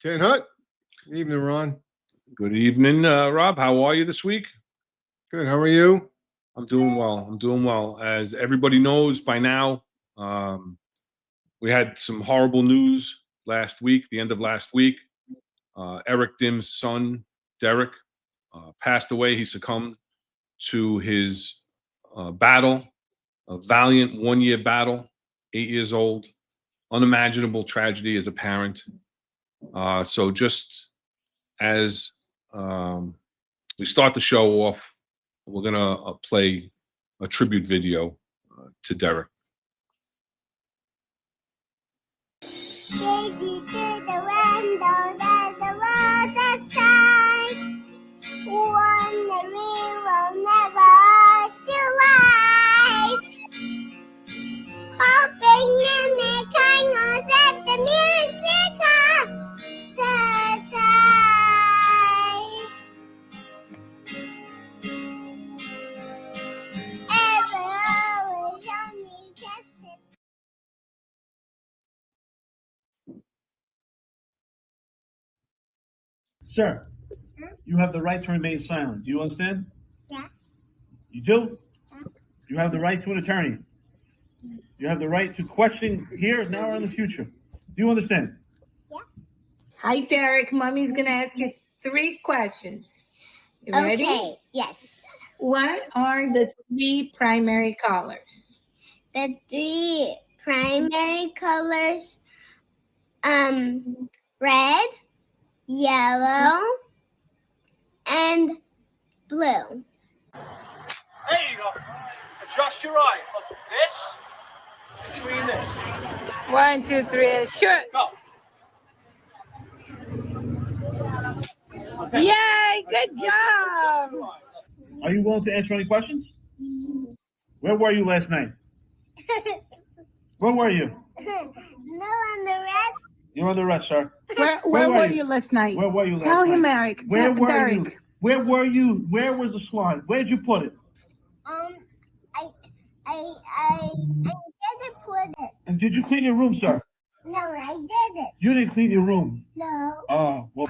Ken Hutt. Good evening, Ron. Good evening, Rob. How are you this week? Good. How are you? I'm doing well. I'm doing well. As everybody knows by now, we had some horrible news last week, the end of last week. Derek Dym's son, Derek, passed away. He succumbed to his battle, a valiant one-year battle, 8 years old, unimaginable tragedy as a parent. So just as we start the show off, we're going to play a tribute video to Derek. Daisy through the window, there's the world outside. Wondering will never survive. Hoping in the kindness at the music Sir, you have the right to remain silent. Do you understand? Yeah. You do? Yeah. You have the right to an attorney. You have the right to question here, now, or in the future. Do you understand? Yeah. Hi, Derek. Mommy's going to ask you 3 questions. You ready? Okay, yes. What are the 3 primary colors? The 3 primary colors, red, yellow, and blue. There you go. Adjust your eye. Look, this between this. 1, 2, 3. Sure. Go. Okay. Yay! Good job. Are you willing to answer any questions? Where were you last night? Where were you? No, on the rest. You're under arrest, sir. Where were you last night? Where were you last Tell night? him, Eric. Where were Derek. you? Where were you? Where was the slide? Where'd you put it? I didn't put it. And did you clean your room, sir? No, I didn't. You didn't clean your room. No. Oh, well.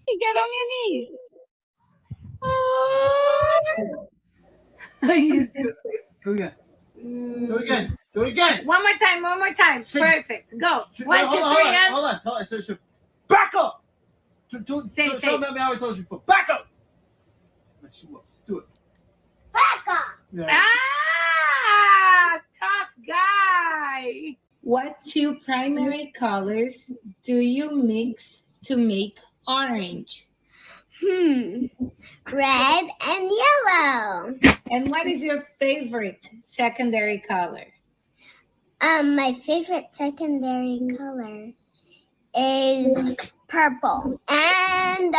You get on your knees. Oh. Do it again. Do it again. Do it again. One more time. One more time. Perfect. Go. 1, 2, 3, and... Hold on. Back up. Say. Show me how I told you before. Back up. Let's do it. Back up. Yeah. Ah, tough guy. What 2 primary colors do you mix to make orange? Red and yellow. And what is your favorite secondary color? My favorite secondary color is purple and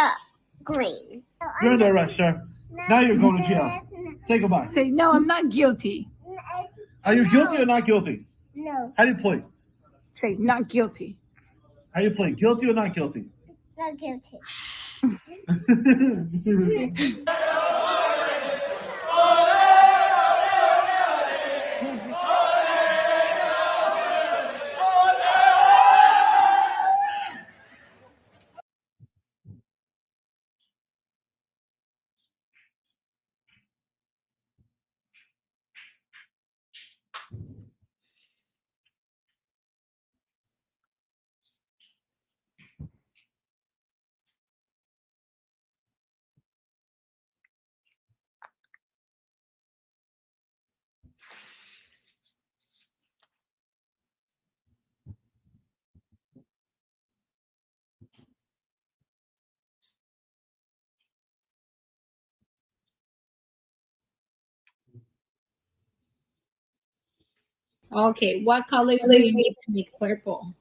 green. You're under arrest, sir. Now you're going to jail. Say goodbye. Say, no, I'm not guilty. Are you guilty or not guilty? No, How do you plead? Say, not guilty. How do you plead? Guilty or not guilty? not guilty. Okay, what colors do you need to make purple?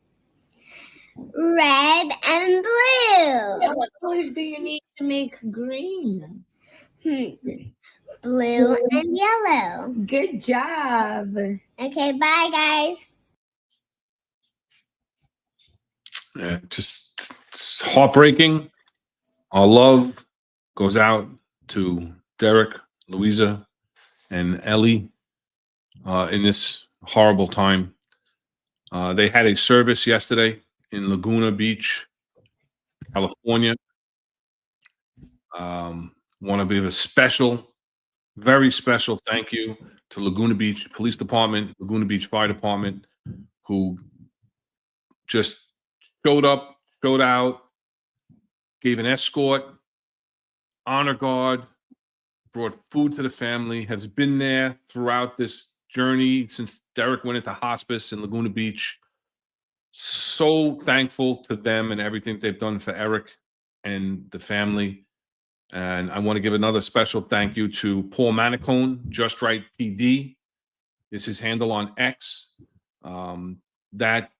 Red and blue. And what colors do you need to make green? Blue and yellow. Good job. Okay, bye guys. Yeah, just it's heartbreaking. Our love goes out to Derek, Louisa, and Ellie in this horrible time. They had a service yesterday in Laguna Beach, California. Want to give a special, very special thank you to Laguna Beach Police Department, Laguna Beach Fire Department, who just showed up, showed out, gave an escort, honor guard, brought food to the family, has been there throughout this journey since Derek went into hospice in Laguna Beach. So thankful to them and everything they've done for Eric and the family. And I want to give another special thank you to Paul Manicone, Just Right PD is his handle on X. That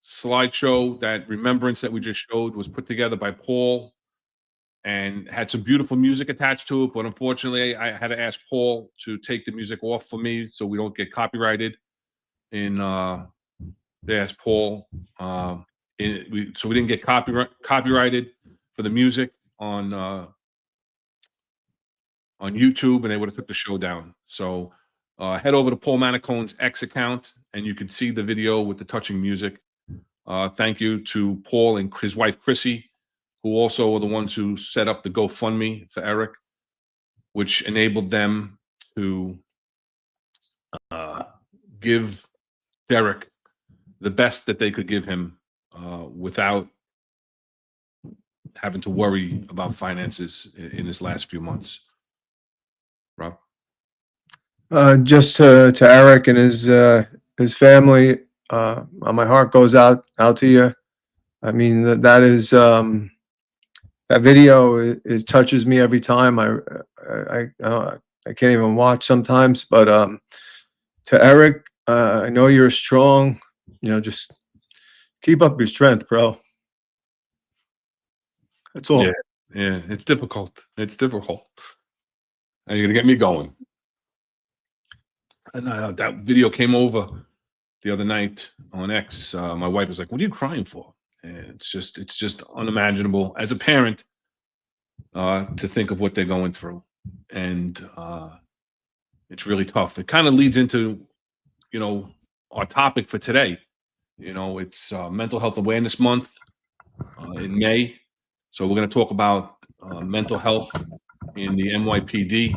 slideshow, that remembrance that we just showed was put together by Paul and had some beautiful music attached to it. But unfortunately, I had to ask Paul to take the music off for me so we don't get copyrighted. They asked Paul, so we didn't get copyrighted for the music on YouTube, and they would have took the show down. So head over to Paul Manicone's X account, and you can see the video with the touching music. Thank you to Paul and his wife Chrissy, who also are the ones who set up the GoFundMe for Eric, which enabled them to give Derek the best that they could give him without having to worry about finances in his last few months. Rob? Just to Eric and his family, my heart goes out to you. I mean, that is that video. It touches me every time. I can't even watch sometimes. But to Eric, I know you're strong. Just keep up your strength, bro. That's all. Yeah, it's difficult. It's difficult. And you're gonna get me going. And that video came over the other night on X. My wife was like, "What are you crying for?" And it's just unimaginable as a parent to think of what they're going through, and it's really tough. It kind of leads into, our topic for today. It's Mental Health Awareness Month in May, so we're going to talk about mental health in the NYPD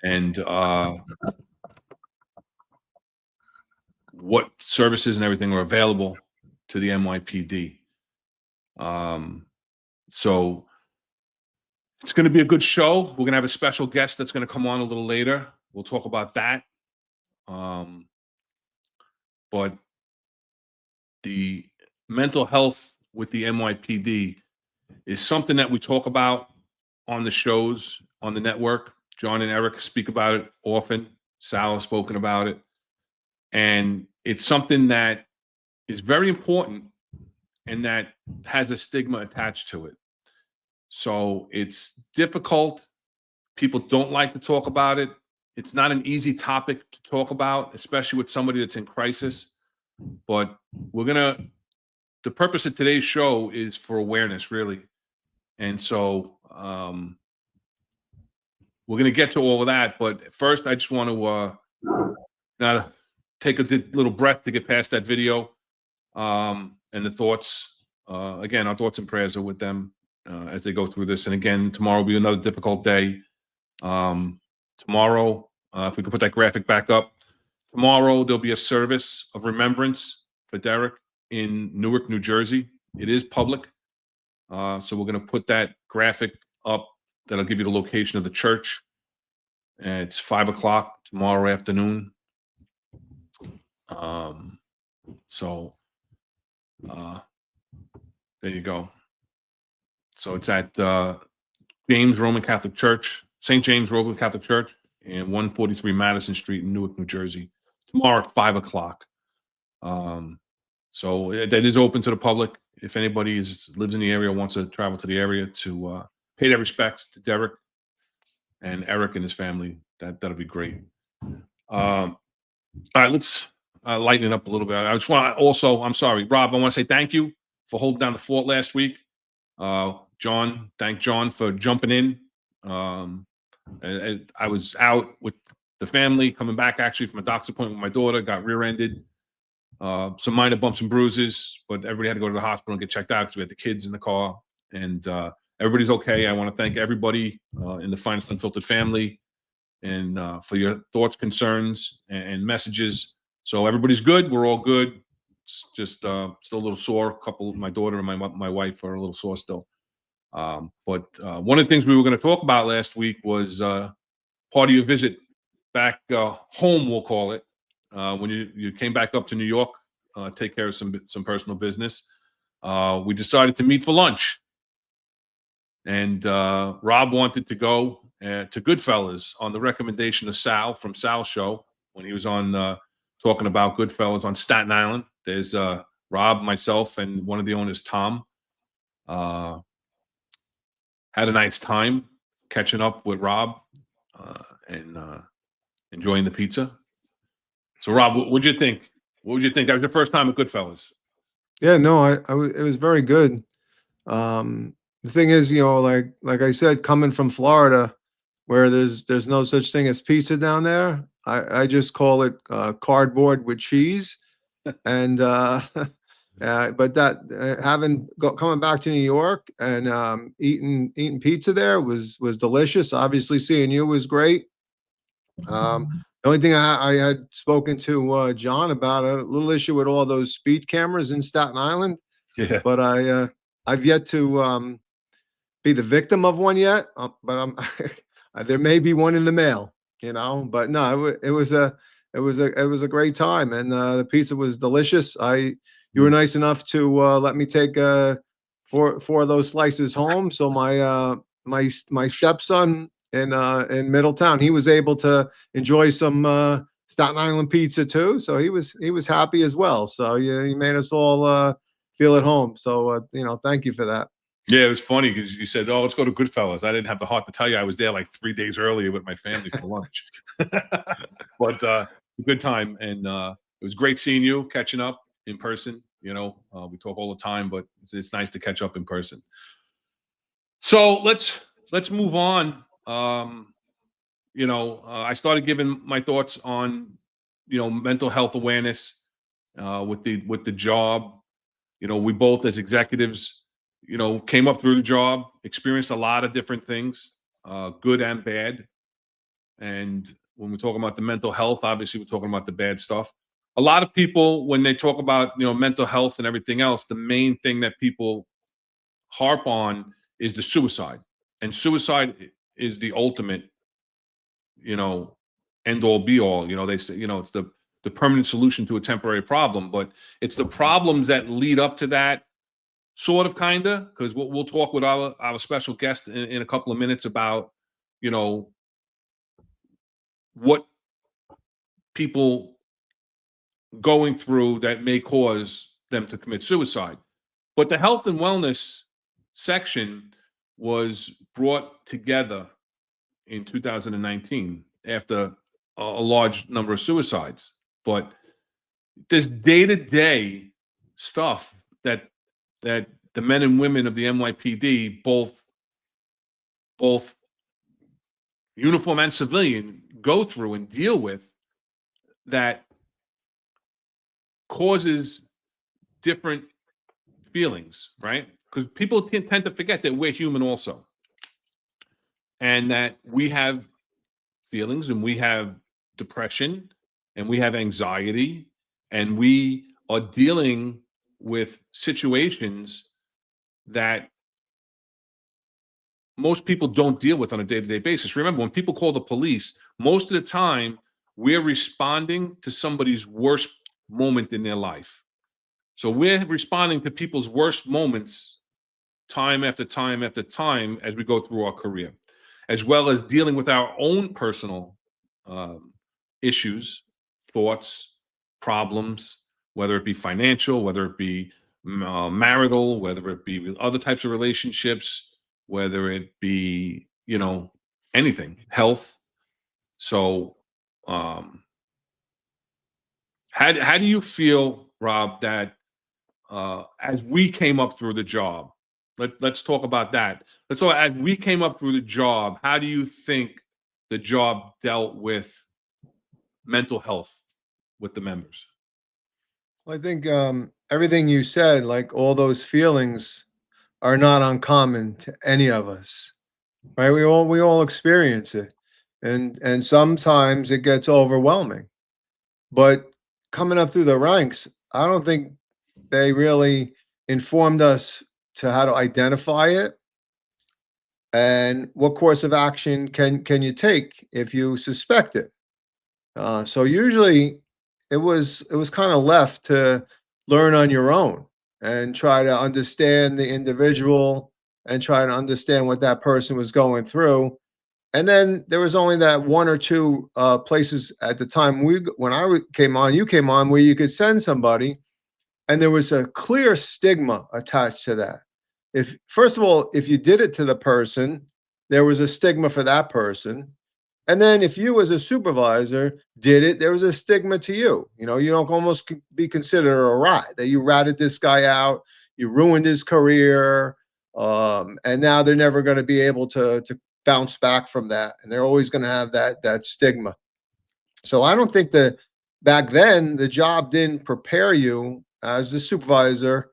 and what services and everything are available to the NYPD. So it's going to be a good show. We're going to have a special guest that's going to come on a little later. We'll talk about that. But the mental health with the NYPD is something that we talk about on the shows on the network. John and Eric speak about it often. Sal has spoken about it. And it's something that is very important and that has a stigma attached to it. So it's difficult. People don't like to talk about it. It's not an easy topic to talk about, especially with somebody that's in crisis. But the purpose of today's show is for awareness, really. And so we're going to get to all of that. But first, I just want to take a little breath to get past that video and the thoughts. Again, our thoughts and prayers are with them as they go through this. And again, tomorrow will be another difficult day. Tomorrow, if we could put that graphic back up, tomorrow there'll be a service of remembrance for Derek in Newark, New Jersey. It is public. So we're going to put that graphic up. That'll give you the location of the church. And it's 5:00 tomorrow afternoon. So there you go. So it's at James Roman Catholic Church, St. James Roman Catholic Church, and 143 Madison Street in Newark, New Jersey. Tomorrow at 5:00. So that is open to the public. If anybody lives in the area, wants to travel to the area to pay their respects to Derek and Eric and his family, that'll be great. All right, let's lighten it up a little bit. I just want to also, I'm sorry, Rob, I want to say thank you for holding down the fort last week. Thank John for jumping in. I was out with the family, coming back actually from a doctor's appointment with my daughter, got rear-ended. Some minor bumps and bruises, but everybody had to go to the hospital and get checked out because we had the kids in the car. And everybody's okay. I want to thank everybody in the Finest Unfiltered family and for your thoughts, concerns, and messages. So everybody's good. We're all good. It's just still a little sore. My daughter and my wife are a little sore still. But one of the things we were going to talk about last week was part of your visit back home, we'll call it, when you came back up to New York, take care of some personal business. We decided to meet for lunch. And Rob wanted to go to Goodfellas on the recommendation of Sal from Sal's show when he was on talking about Goodfellas on Staten Island. There's Rob, myself, and one of the owners, Tom. Had a nice time catching up with Rob and enjoying the pizza. So, Rob, what'd you think? What would you think? That was your first time at Goodfellas. Yeah, no, it was very good. The thing is, like I said, coming from Florida, where there's no such thing as pizza down there, I just call it cardboard with cheese. And but coming back to New York and eating pizza there was delicious. Obviously, seeing you was great. The only thing I had spoken to John about a little issue with all those speed cameras in Staten Island. Yeah. But I've yet to be the victim of one yet. But I'm there may be one in the mail, But no, it was a great time, and the pizza was delicious. You were nice enough to let me take four of those slices home. So my stepson in Middletown, he was able to enjoy some Staten Island pizza too. So he was happy as well. So yeah, he made us all feel at home. So thank you for that. Yeah, it was funny because you said, "Oh, let's go to Goodfellas." I didn't have the heart to tell you I was there like 3 days earlier with my family for lunch. But a good time, and it was great seeing you, catching up in person. We talk all the time, but it's nice to catch up in person. So let's move on. I started giving my thoughts on mental health awareness with the job. We both as executives came up through the job, experienced a lot of different things, good and bad. And when we're talking about the mental health, obviously we're talking about the bad stuff. A lot of people, when they talk about mental health and everything else, the main thing that people harp on is the suicide. And suicide is the ultimate end all be all. They say it's the permanent solution to a temporary problem, but it's the problems that lead up to that, sort of, kind of, because we'll talk with our special guest in a couple of minutes about what people going through that may cause them to commit suicide. But the health and wellness section was brought together in 2019 after a large number of suicides. But there's day-to-day stuff that the men and women of the NYPD, both uniform and civilian, go through and deal with that causes different feelings, right? Because people tend to forget that we're human also, and that we have feelings, and we have depression, and we have anxiety, and we are dealing with situations that most people don't deal with on a day-to-day basis. Remember, when people call the police, most of the time we're responding to somebody's worst moment in their life. So we're responding to people's worst moments time after time after time as we go through our career, as well as dealing with our own personal issues, thoughts, problems, whether it be financial, whether it be marital, whether it be with other types of relationships, whether it be, anything, health. So How do you feel, Rob, that as we came up through the job, let's talk about that. Let's talk as we came up through the job. How do you think the job dealt with mental health with the members? I think everything you said, like all those feelings, are not uncommon to any of us, right? We all experience it, and sometimes it gets overwhelming. But coming up through the ranks, I don't think they really informed us to how to identify it and what course of action can you take if you suspect it. So usually it was kind of left to learn on your own and try to understand the individual and try to understand what that person was going through. And then there was only that one or two places at the time when came on, you came on, where you could send somebody, and there was a clear stigma attached to that. If first of all, if you did it to the person, there was a stigma for that person. And then if you as a supervisor did it, there was a stigma to you. You know, you don't almost be considered a rat, that you ratted this guy out, you ruined his career, and now they're never going to be able to bounce back from that, and they're always going to have that stigma. So I don't think that back then the job didn't prepare you as the supervisor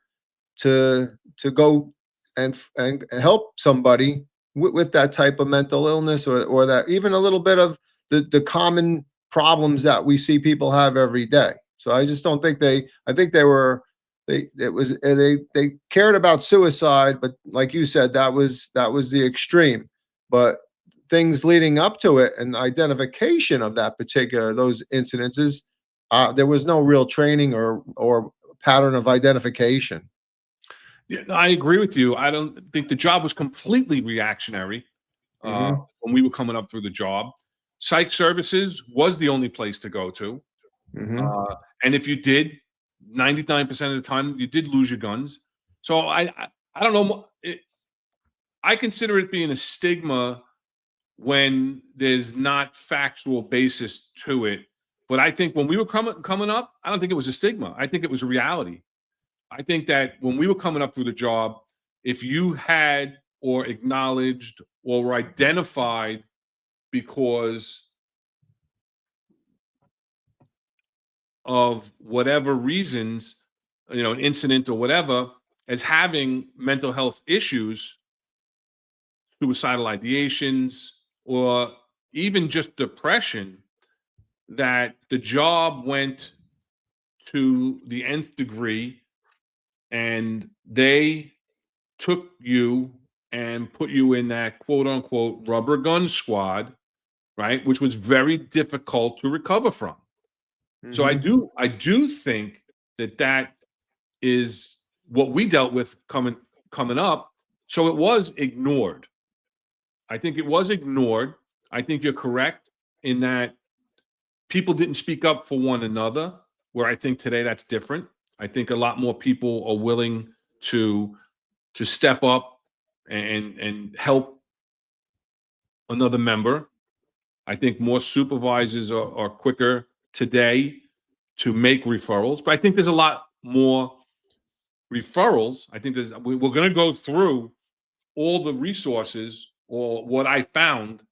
to go and help somebody with that type of mental illness, or that even a little bit of the common problems that we see people have every day. So I just don't think I think they cared about suicide, but like you said, that was the extreme. But things leading up to it and identification of those incidences, there was no real training or pattern of identification. Yeah, I agree with you. I don't think the job was completely reactionary when we were coming up through the job. Psych services was the only place to go to. And if you did, 99% of the time, you did lose your guns. So I don't know. I consider it being a stigma when there's not factual basis to it. But I think when we were coming up, I don't think it was a stigma. I think it was a reality. I think that when we were coming up through the job, if you had or acknowledged or were identified because of whatever reasons, you know, an incident or whatever, as having mental health issues, suicidal ideations, or even just depression, that the job went to the nth degree and they took you and put you in that quote unquote rubber gun squad, right? Which was very difficult to recover from. So I do think that is what we dealt with coming up. So it was ignored. I think it was ignored. I think you're correct in that people didn't speak up for one another, where I think today that's different. I think a lot more people are willing to step up and help another member. I think more supervisors are quicker today to make referrals, but I think there's a lot more referrals. I think we're going to go through all the resources, or what I found.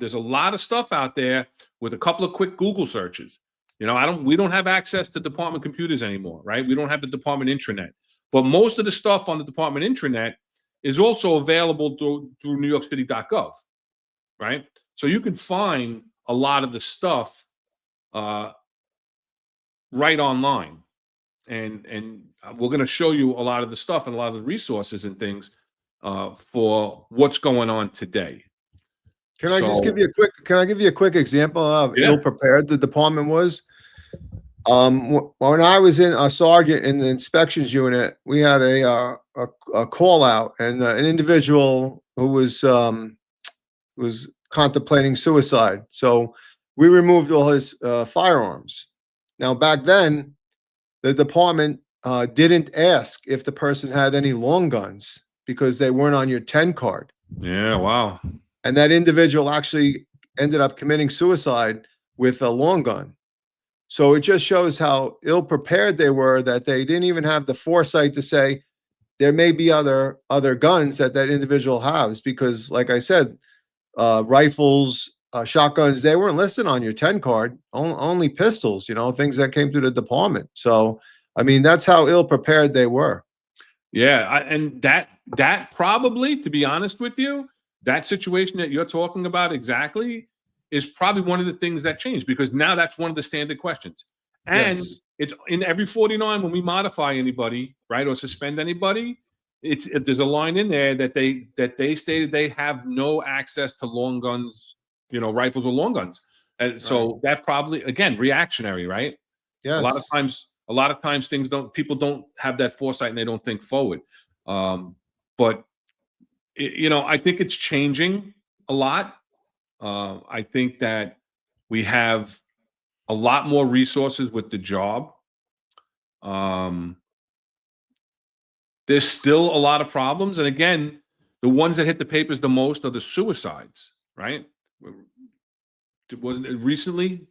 There's a lot of stuff out there with a couple of quick Google searches. You know, we don't have access to department computers anymore, right? We don't have the department intranet, but most of the stuff on the department intranet is also available through NewYorkCity.gov, right? So you can find a lot of the stuff right online, and we're going to show you a lot of the stuff and a lot of the resources and things for what's going on today. Can I give you a quick example of Yeah. ill prepared the department was? When I was in a sergeant in the inspections unit, we had a call out, and an individual who was contemplating suicide. So we removed all his firearms. Now back then, the department didn't ask if the person had any long guns because they weren't on your 10 card. Yeah, wow. And that individual actually ended up committing suicide with a long gun. So it just shows how ill prepared they were, that they didn't even have the foresight to say there may be other guns that individual has, because like I said, rifles, shotguns, they weren't listed on your 10 card, only pistols, things that came through the department. So, I mean, that's how ill prepared they were. Yeah. And that probably, to be honest with you, that situation that you're talking about exactly is probably one of the things that changed, because now that's one of the standard questions. And Yes. it's in every 49 when we modify anybody, right, or suspend anybody, there's a line in there that they stated they have no access to long guns, rifles or long guns. And so that probably, again, reactionary, right? A lot of Yes. times people don't have that foresight and they don't think forward. But I think it's changing a lot. I think that we have a lot more resources with the job. There's still a lot of problems. And again, the ones that hit the papers the most are the suicides, right? Wasn't it recently?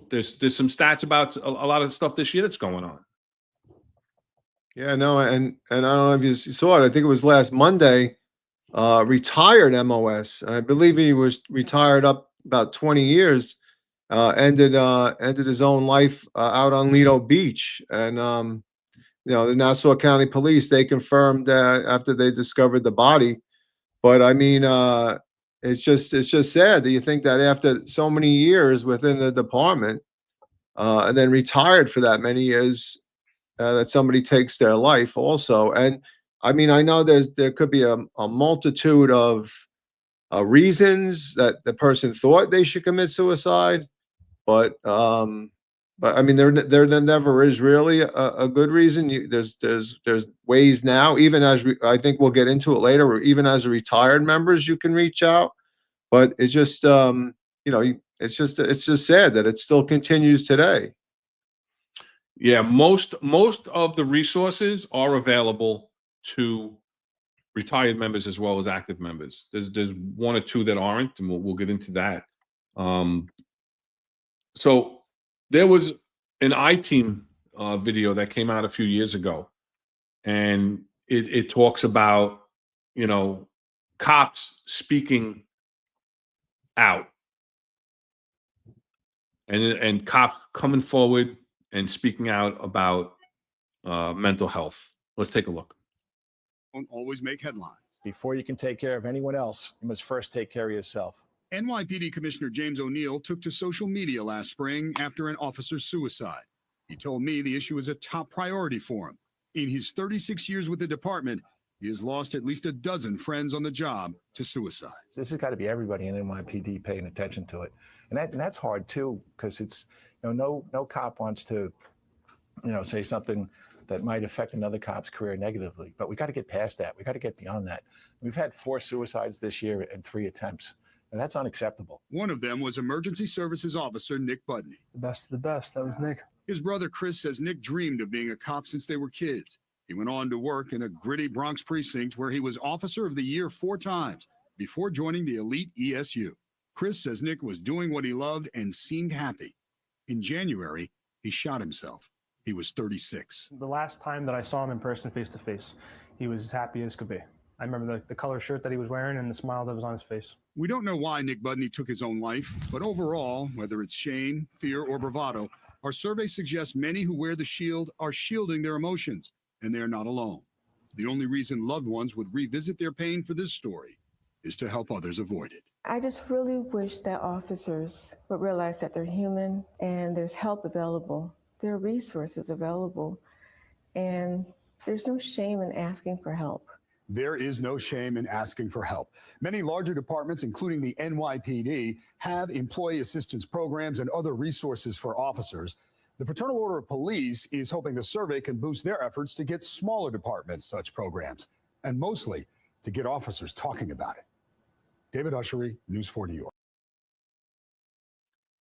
There's some stats about a lot of stuff this year that's going on. Yeah, no, and I don't know if you saw it. I think it was last Monday. Retired MOS. I believe he was retired up about 20 years. Ended his own life out on Lido Beach, and the Nassau County Police, they confirmed after they discovered the body. But I mean, it's just sad that you think that after so many years within the department, and then retired for that many years, that somebody takes their life also. And I mean, I know there could be a multitude of reasons that the person thought they should commit suicide, but I mean, there never is really a good reason. There's ways now, even as I think we'll get into it later, or even as a retired members, you can reach out. But it's just it's just sad that it still continues today. Yeah, most of the resources are available to retired members as well as active members. There's one or two that aren't, and we'll get into that. So there was an I-Team video that came out a few years ago, and it talks about cops speaking out, and cops coming forward and speaking out about mental health. Let's take a look. Don't always make headlines. Before you can take care of anyone else, you must first take care of yourself. NYPD Commissioner James O'Neill took to social media last spring after an officer's suicide. He told me the issue is a top priority for him. In his 36 years with the department, he has lost at least a dozen friends on the job to suicide. So this has got to be everybody in NYPD paying attention to it. And that's hard too, because it's, no cop wants to, say something that might affect another cop's career negatively. But we got to get past that. We got to get beyond that. We've had 4 suicides this year and 3 attempts. And that's unacceptable. One of them was Emergency Services Officer Nick Budney. The best of the best. That was Nick. His brother Chris says Nick dreamed of being a cop since they were kids. He went on to work in a gritty Bronx precinct where he was Officer of the Year 4 times before joining the elite ESU. Chris says Nick was doing what he loved and seemed happy. In January, he shot himself. He was 36. The last time that I saw him in person face to face, he was as happy as could be. I remember the color shirt that he was wearing and the smile that was on his face. We don't know why Nick Budney took his own life, but overall, whether it's shame, fear, or bravado, our survey suggests many who wear the shield are shielding their emotions, and they are not alone. The only reason loved ones would revisit their pain for this story is to help others avoid it. I just really wish that officers would realize that they're human and there's help available. There are resources available, and there's no shame in asking for help. There is no shame in asking for help. Many larger departments, including the NYPD, have employee assistance programs and other resources for officers. The Fraternal Order of Police is hoping the survey can boost their efforts to get smaller departments such programs, and mostly to get officers talking about it. David Ushery, News 4 New York.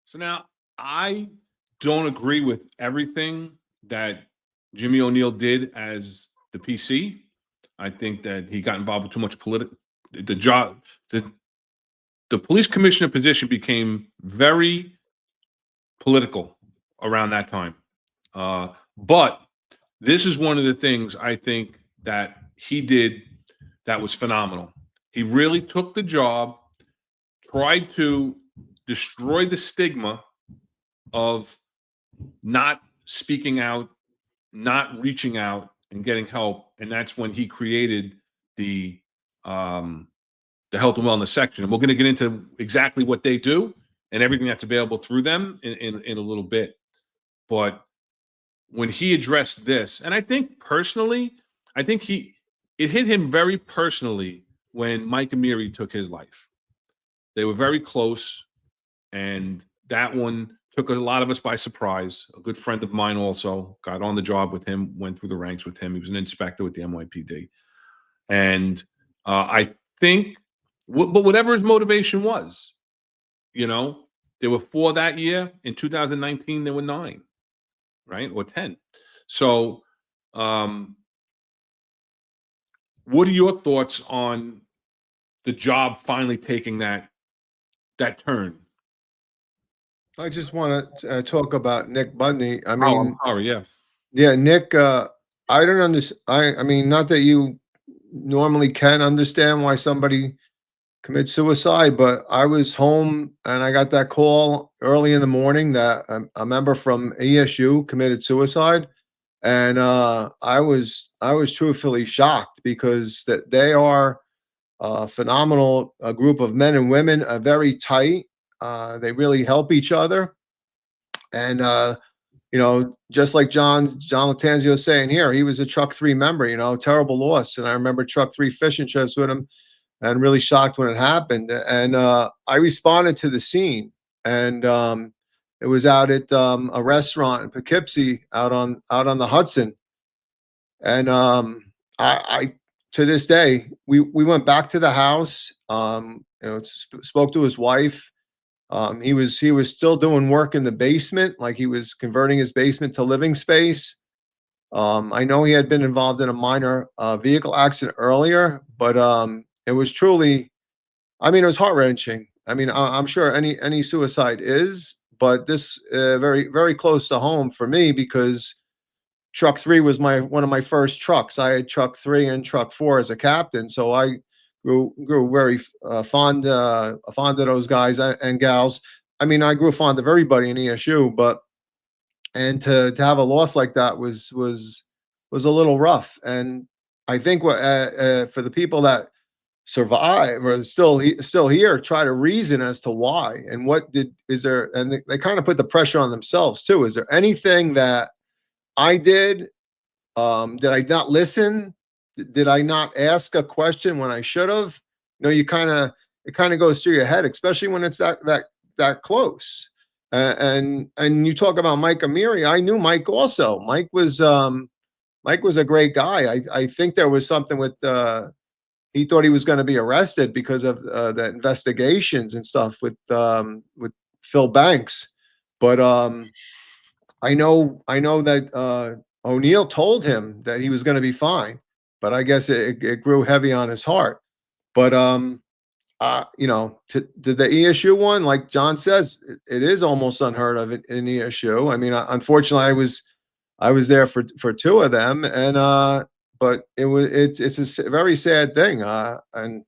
So now, I don't agree with everything that Jimmy O'Neill did as the PC. I think that he got involved with too much political. The police commissioner position became very political around that time. But this is one of the things I think that he did that was phenomenal. He really took the job, tried to destroy the stigma of not speaking out, not reaching out and getting help. And that's when he created the health and wellness section. And we're going to get into exactly what they do and everything that's available through them in a little bit. But when he addressed this, and I think personally, I think it hit him very personally when Mike Amiri took his life. They were very close, and that one took a lot of us by surprise. A good friend of mine also got on the job with him, went through the ranks with him. He was an inspector with the NYPD. And I think, but whatever his motivation was, you know, there were 4 that year. In 2019, there were 9, right? Or 10. So what are your thoughts on the job finally taking that turn? I just want to talk about Nick Bundy. I Oh, mean, I'm sorry, yeah. yeah, Nick, I don't understand. I mean, not that you normally can understand why somebody commits suicide, but I was home and I got that call early in the morning that a member from ESU committed suicide. And I was truthfully shocked because that they are a phenomenal group of men and women, very tight. They really help each other. And you know, just like John Latanzio was saying here, he was a Truck 3 member, you know, terrible loss. And I remember Truck 3 fishing trips with him and really shocked when it happened. And I responded to the scene, and it was out at a restaurant in Poughkeepsie out on the Hudson. And I to this day, we went back to the house, you know, spoke to his wife. He was still doing work in the basement, like he was converting his basement to living space. I know he had been involved in a minor vehicle accident earlier, but it was truly, I mean, it was heart-wrenching. I mean, I'm sure any suicide is, but this very, very close to home for me because Truck 3 was one of my first trucks. I had Truck 3 and Truck 4 as a captain, so I grew very fond of those guys and gals. I mean, I grew fond of everybody in ESU, but and to have a loss like that was a little rough. And I think what for the people that survive or still here, try to reason as to why and is there, and they kind of put the pressure on themselves too. Is there anything that I did? Did I not listen? Did I not ask a question when I should have? You know, it kind of goes through your head, especially when it's that close. And you talk about Mike Amiri. I knew Mike also. Mike was a great guy. I think there was something with he thought he was going to be arrested because of the investigations and stuff with Phil Banks. But I know that O'Neill told him that he was going to be fine, but I guess it grew heavy on his heart. But you know, to the ESU one, like John says, it is almost unheard of in ESU. I mean, unfortunately, I was there for 2 of them, and but it's a very sad thing, and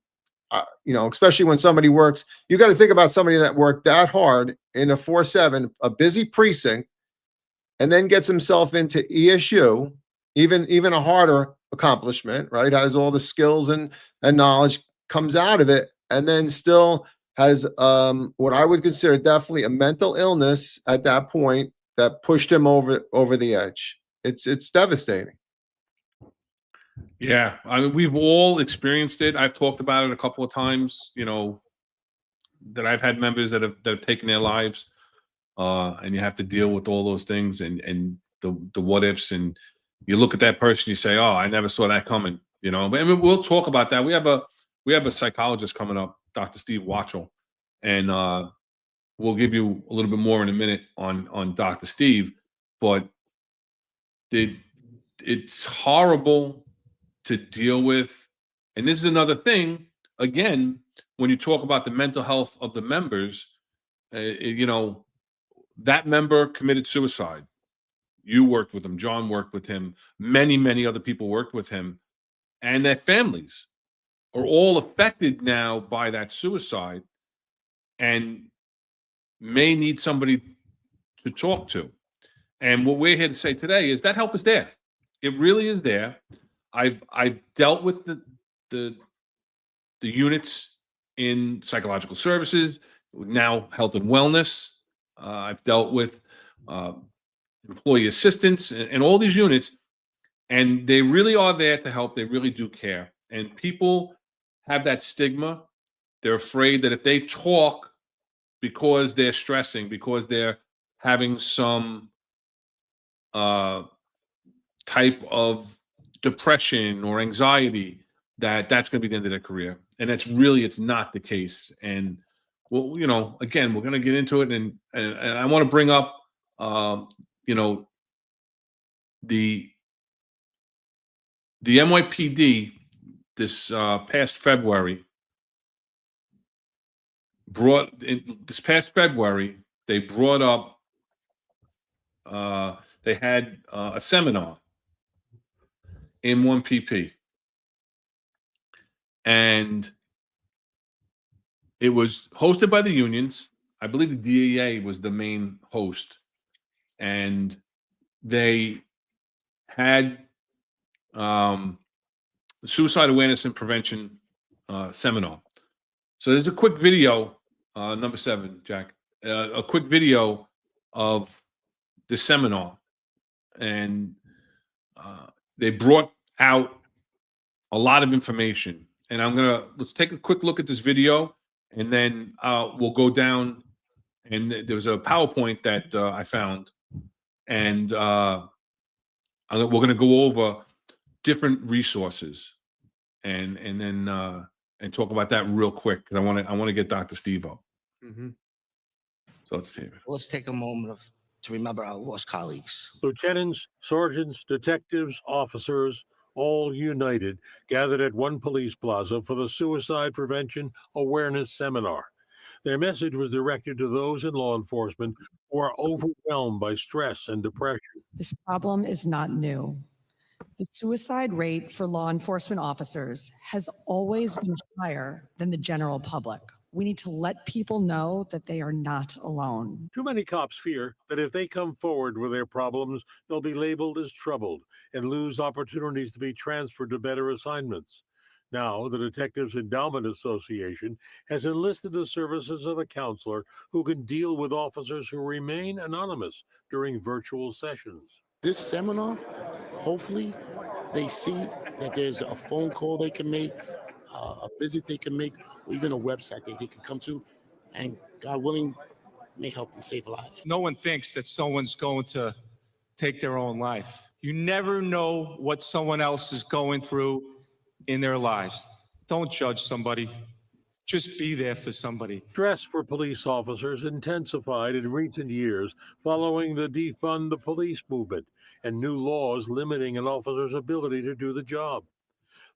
you know, especially when somebody works. You got to think about somebody that worked that hard in a 4/7, a busy precinct, and then gets himself into ESU, even a harder accomplishment, right? Has all the skills and knowledge, comes out of it, and then still has what I would consider definitely a mental illness at that point that pushed him over the edge. It's devastating. Yeah, I mean, we've all experienced it. I've talked about it a couple of times, you know, that I've had members that have taken their lives, and you have to deal with all those things and the what ifs, and you look at that person, you say, "Oh, I never saw that coming," you know. But I mean, we'll talk about that. We have a psychologist coming up, Dr. Steve Wakschal, and we'll give you a little bit more in a minute on Dr. Steve. But it's horrible to deal with, and this is another thing. Again, when you talk about the mental health of the members, you know, that member committed suicide. You worked with him. John worked with him. Many, many other people worked with him. And their families are all affected now by that suicide and may need somebody to talk to. And what we're here to say today is that help is there. It really is there. I've dealt with the units in psychological services, now health and wellness. I've dealt with employee assistance and all these units, and they really are there to help. They really do care. And people have that stigma. They're afraid that if they talk because they're stressing, because they're having some type of depression or anxiety, that's going to be the end of their career. And it's not the case. And well, again, we're going to get into it, and I want to bring up, the NYPD this past February they brought up they had a seminar in 1PP, and it was hosted by the unions. I believe the DEA was the main host, and they had suicide awareness and prevention seminar. So there's a quick video, number 7, Jack, a quick video of the seminar, and they brought out a lot of information. And let's take a quick look at this video, and then we'll go down. And there was a PowerPoint that I found, and we're going to go over different resources, and then talk about that real quick, because I want to get Dr. Steve up. Mm-hmm. So let's take a moment to remember our lost colleagues. Lieutenants, sergeants, detectives, officers, all united, gathered at one police plaza for the Suicide Prevention Awareness Seminar. Their message was directed to those in law enforcement who are overwhelmed by stress and depression. This problem is not new. The suicide rate for law enforcement officers has always been higher than the general public. We need to let people know that they are not alone. Too many cops fear that if they come forward with their problems, they'll be labeled as troubled and lose opportunities to be transferred to better assignments. Now, the Detectives Endowment Association has enlisted the services of a counselor who can deal with officers who remain anonymous during virtual sessions. This seminar, hopefully, they see that there's a phone call they can make, a visit they can make, or even a website that they can come to, and God willing, may help them save lives. No one thinks that someone's going to take their own life. You never know what someone else is going through in their lives. Don't judge somebody. Just be there for somebody. Stress for police officers intensified in recent years following the defund the police movement and new laws limiting an officer's ability to do the job.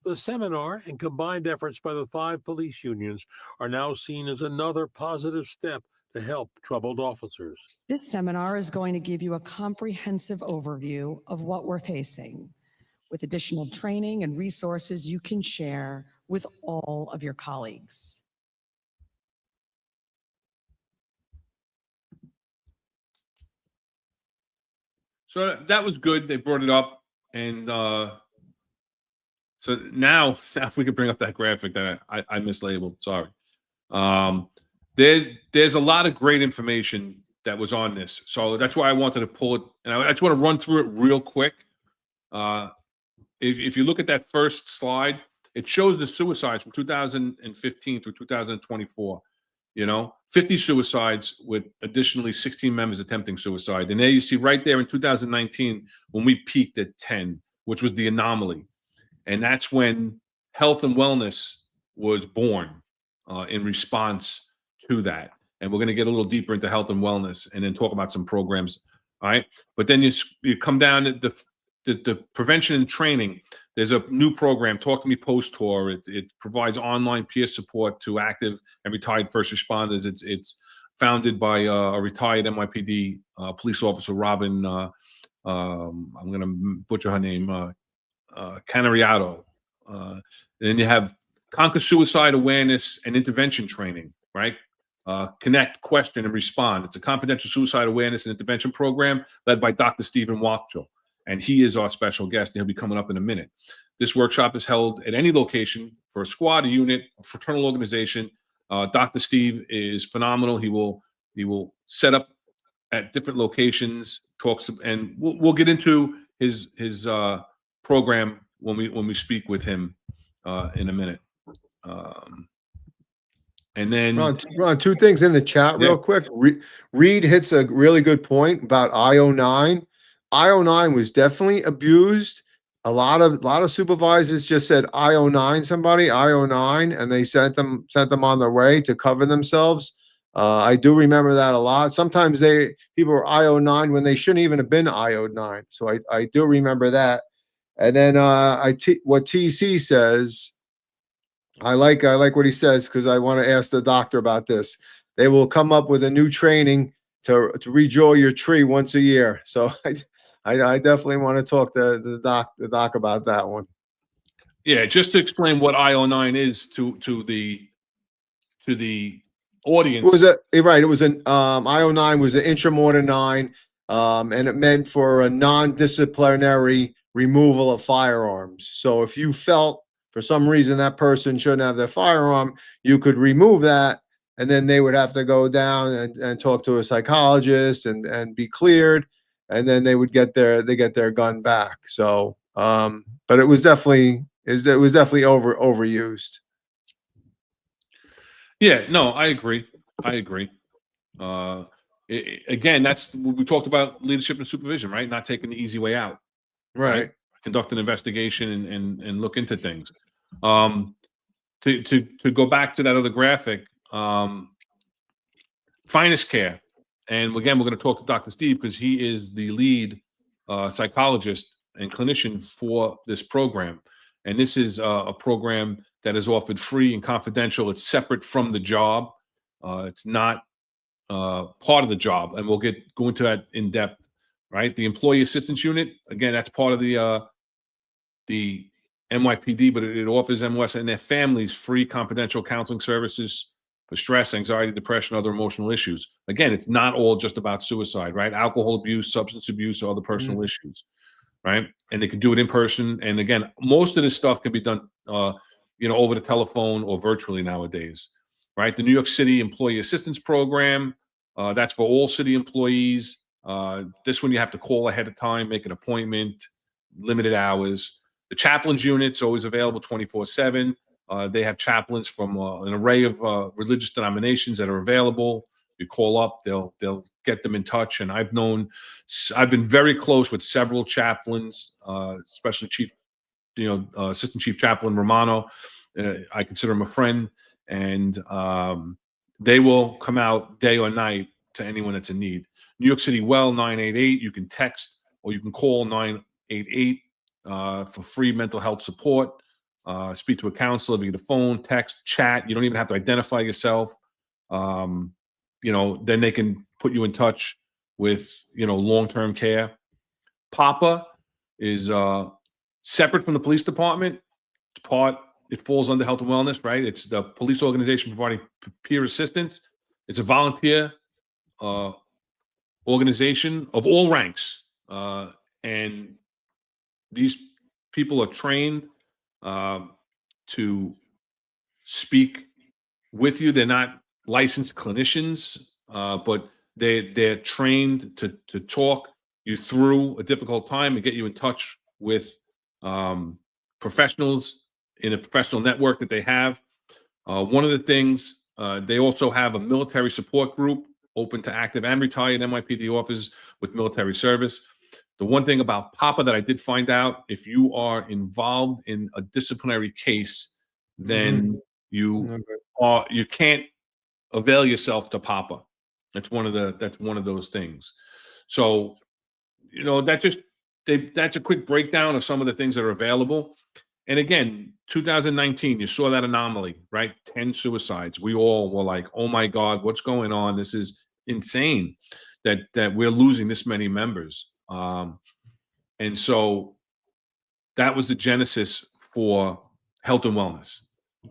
The seminar and combined efforts by the 5 police unions are now seen as another positive step to help troubled officers. This seminar is going to give you a comprehensive overview of what we're facing, with additional training and resources you can share with all of your colleagues. So that was good. They brought it up, and so now if we could bring up that graphic that I mislabeled. Sorry. There's a lot of great information that was on this, so that's why I wanted to pull it, and I just want to run through it real quick. If you look at that first slide, it shows the suicides from 2015 through 2024. 50 suicides with additionally 16 members attempting suicide. And there you see right there in 2019 when we peaked at 10, which was the anomaly. And that's when health and wellness was born in response to that. And we're going to get a little deeper into health and wellness and then talk about some programs. All right. But then you come down to the prevention and training. There's a new program, Talk to Me Post-Tour. It provides online peer support to active and retired first responders. It's founded by a retired NYPD police officer, Robin. I'm going to butcher her name, Canariato. Then you have Conquer Suicide Awareness and Intervention Training, right? Connect, Question, and Respond. It's a confidential suicide awareness and intervention program led by Dr. Stephen Wakschal, and he is our special guest, and he'll be coming up in a minute. This workshop is held at any location for a squad, a unit, a fraternal organization. Dr. Steve is phenomenal. He will set up at different locations, talks, and we'll get into his program when we speak with him in a minute. And then Ron, two things in the chat real quick. Reed hits a really good point about I-09. I-09 was definitely abused. A lot of supervisors just said I-09 somebody, I-09, and they sent them on their way to cover themselves. I do remember that a lot. Sometimes people were I-09 when they shouldn't even have been I-09. So I do remember that. And then what TC says, I like what he says, because I want to ask the doctor about this. They will come up with a new training to redraw your tree once a year. So I definitely want to talk to the doc about that one. Yeah, just to explain what I-09 is to the audience. It was right. It was an I-09 was an intramortar 9, and it meant for a non-disciplinary removal of firearms. So if you felt for some reason that person shouldn't have their firearm, you could remove that, and then they would have to go down and talk to a psychologist and be cleared, and then they would get their gun back. So, but it was definitely overused. Yeah, no, I agree. Again, that's what we talked about, leadership and supervision, right? Not taking the easy way out. Right. Conduct an investigation and look into things. To go back to that other graphic, Finest Care. And again, we're going to talk to Dr. Steve because he is the lead psychologist and clinician for this program. And this is a program that is offered free and confidential. It's separate from the job. It's not part of the job. And we'll go into that in depth, right? The Employee Assistance Unit, again, that's part of the NYPD, but it offers MOS and their families free confidential counseling services for stress, anxiety, depression, other emotional issues. Again, it's not all just about suicide, right? Alcohol abuse, substance abuse, or other personal issues, right? And they can do it in person. And again, most of this stuff can be done, over the telephone or virtually nowadays, right? The New York City Employee Assistance Program, that's for all city employees. This one you have to call ahead of time, make an appointment, limited hours. The chaplains unit's always available 24/7. They have chaplains from an array of religious denominations that are available. You call up, they'll get them in touch. And I've been very close with several chaplains, especially Assistant Chief Chaplain Romano. I consider him a friend, and they will come out day or night to anyone that's in need. New York City Well 988. You can text or you can call 988 for free mental health support. Speak to a counselor via the phone, text, chat. You don't even have to identify yourself. Then they can put you in touch with, long-term care. PAPA is separate from the police department. It falls under health and wellness, right? It's the police organization providing peer assistance. It's a volunteer organization of all ranks. And these people are trained to speak with you. They're not licensed clinicians, but they're trained to talk you through a difficult time and get you in touch with professionals in a professional network that they have. One of the things, they also have a military support group open to active and retired NYPD officers with military service. The one thing about PAPA that I did find out, if you are involved in a disciplinary case, then you can't avail yourself to PAPA. That's one of those things. So, that's a quick breakdown of some of the things that are available. And again, 2019, you saw that anomaly, right? 10 suicides. We all were like, oh my God, what's going on? This is insane that we're losing this many members. And so that was the genesis for health and wellness,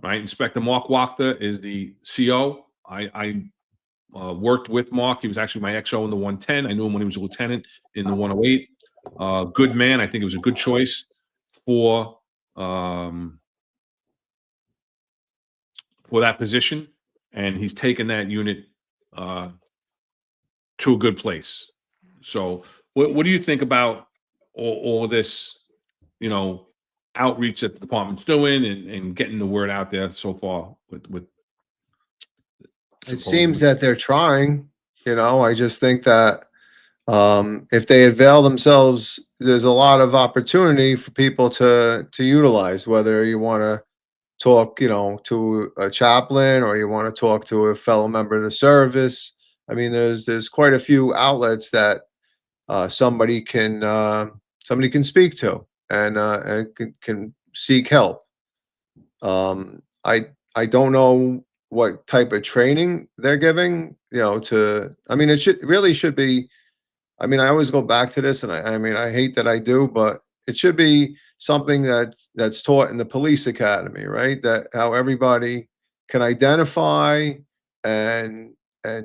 right? Inspector Mark Wachter is the CO. I worked with Mark. He was actually my XO in the 110. I knew him when he was a lieutenant in the 108. Good man. I think it was a good choice for that position, and he's taken that unit to a good place. So, what do you think about all this, outreach that the department's doing and getting the word out there so far with It seems that they're trying, I just think that if they avail themselves, there's a lot of opportunity for people to utilize, whether you want to talk, to a chaplain or you want to talk to a fellow member of the service. I mean, there's quite a few outlets that somebody can speak to and can seek help. I don't know what type of training they're giving, I mean, should be. I mean, I always go back to this, and I mean, I hate that I do, but it should be something that's taught in the police academy, right? That how everybody can identify and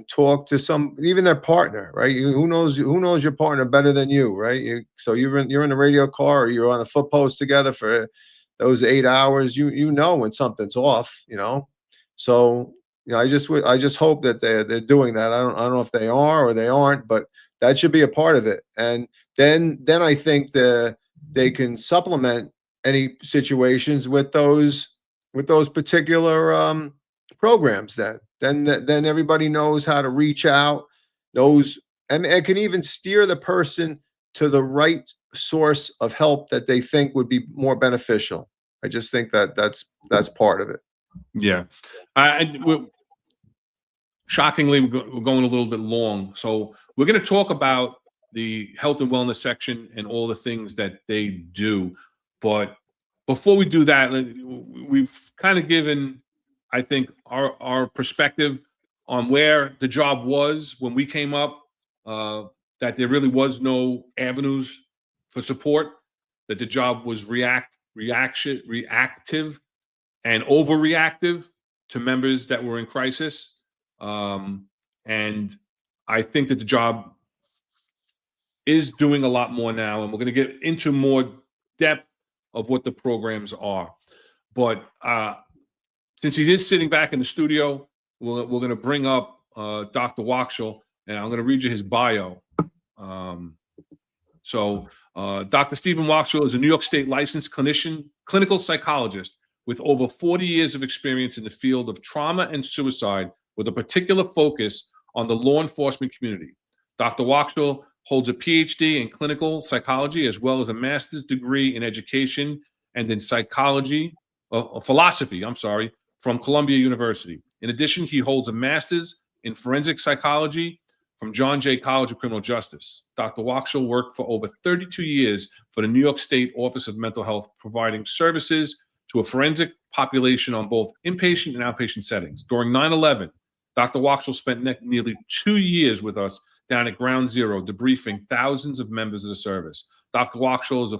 talk to even their partner, right? Who knows your partner better than you, right? So you're in a radio car or you're on a foot post together for those 8 hours. You know when something's off, So I just hope that they're doing that. I don't know if they are or they aren't, but that should be a part of it. And then I think they can supplement any situations with those particular programs. Then everybody knows how to reach out, and can even steer the person to the right source of help that they think would be more beneficial. I just think that's part of it. Yeah. Shockingly, we're going a little bit long. So we're going to talk about the health and wellness section and all the things that they do. But before we do that, we've kind of given, I think, our perspective on where the job was when we came up, that there really was no avenues for support, that the job was reactive and overreactive to members that were in crisis. And I think that the job is doing a lot more now, and we're going to get into more depth of what the programs are. But since he is sitting back in the studio, we're going to bring up Dr. Wakschal, and I'm going to read you his bio. Dr. Stephen Wakschal is a New York State licensed clinical psychologist with over 40 years of experience in the field of trauma and suicide, with a particular focus on the law enforcement community. Dr. Wakschal holds a PhD in clinical psychology as well as a master's degree in education and in philosophy, from Columbia University. In addition, he holds a master's in forensic psychology from John Jay College of Criminal Justice. Dr. Wakschal worked for over 32 years for the New York State Office of Mental Health, providing services to a forensic population on both inpatient and outpatient settings. During 9/11, Dr. Wakschal spent nearly 2 years with us down at Ground Zero, debriefing thousands of members of the service. Dr. Wakschal is a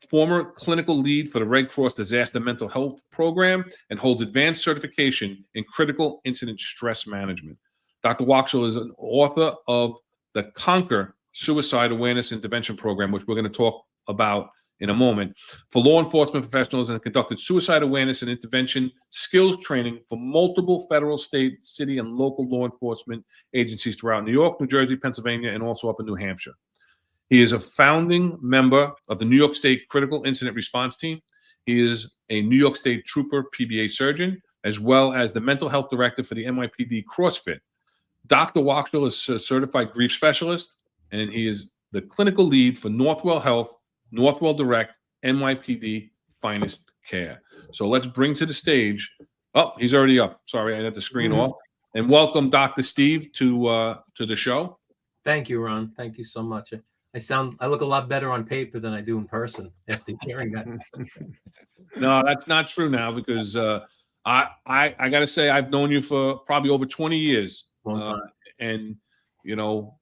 former clinical lead for the Red Cross Disaster Mental Health Program and holds advanced certification in critical incident stress management. Dr. Wakschal is an author of the Conquer Suicide Awareness Intervention Program, which we're going to talk about in a moment, for law enforcement professionals, and conducted suicide awareness and intervention skills training for multiple federal, state, city, and local law enforcement agencies throughout New York, New Jersey, Pennsylvania, and also up in New Hampshire. He is a founding member of the New York State Critical Incident Response Team. He is a New York State Trooper PBA surgeon, as well as the mental health director for the NYPD CrossFit. Dr. Wakschal is a certified grief specialist, and he is the clinical lead for Northwell Health, Northwell Direct, NYPD Finest Care. So let's bring to the stage. Oh, he's already up. Sorry, I had the screen off. And welcome, Dr. Steve, to the show. Thank you, Ron. Thank you so much. I look a lot better on paper than I do in person after hearing that. No, that's not true now because I gotta say I've known you for probably over 20 years. Long time. And you know,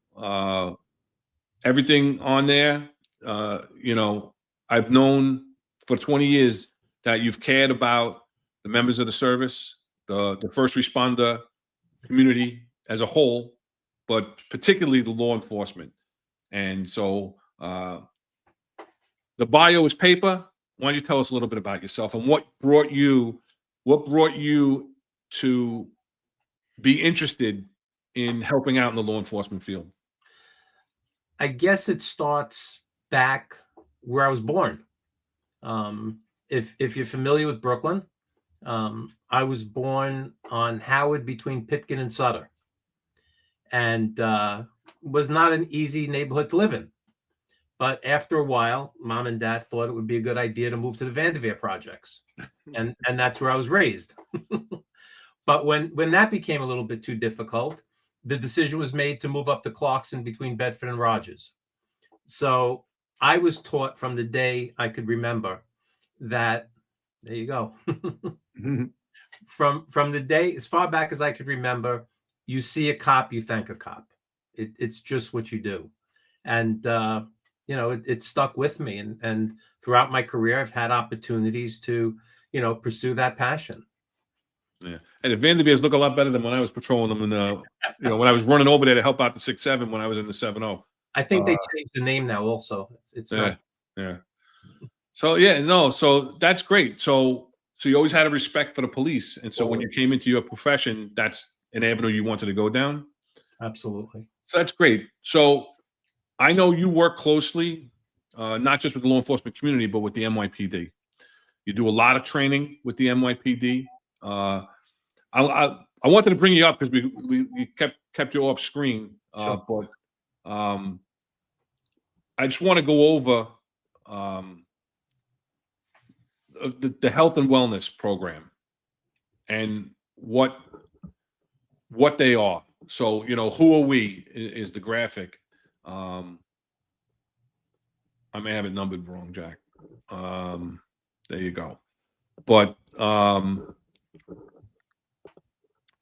everything on there, you know, I've known for 20 years that you've cared about the members of the service, the first responder community as a whole, but particularly the law enforcement. And so the bio is paper. Why don't you tell us a little bit about yourself and what brought you to be interested in helping out in the law enforcement field? I guess it starts back where I was born. If you're familiar with Brooklyn, I was born on Howard between Pitkin and Sutter, and was not an easy neighborhood to live in. But after a while, Mom and Dad thought it would be a good idea to move to the Vanderveer projects, and that's where I was raised. But when that became a little bit too difficult, the decision was made to move up to Clarkson between Bedford and Rogers. So I was taught from the day I could remember that, there you go. From the day, as far back as I could remember, you see a cop, you thank a cop. It's just what you do. And, you know, it stuck with me. And throughout my career, I've had opportunities to, you know, pursue that passion. Yeah, and the Vanderveers look a lot better than when I was patrolling them, and you know, when I was running over there to help out the 6-7 when I was in the 7-0. I think they changed the name now. Also, it's yeah. So yeah, no, so that's great. So you always had a respect for the police, and so when you came into your profession, that's an avenue you wanted to go down. Absolutely. So that's great. So I know you work closely, not just with the law enforcement community, but with the NYPD. You do a lot of training with the NYPD. I wanted to bring you up because we kept you off screen, Sure. but I just want to go over the health and wellness program and what they are. So, you know, who are we is the graphic. I may have it numbered wrong, Jack. There you go. But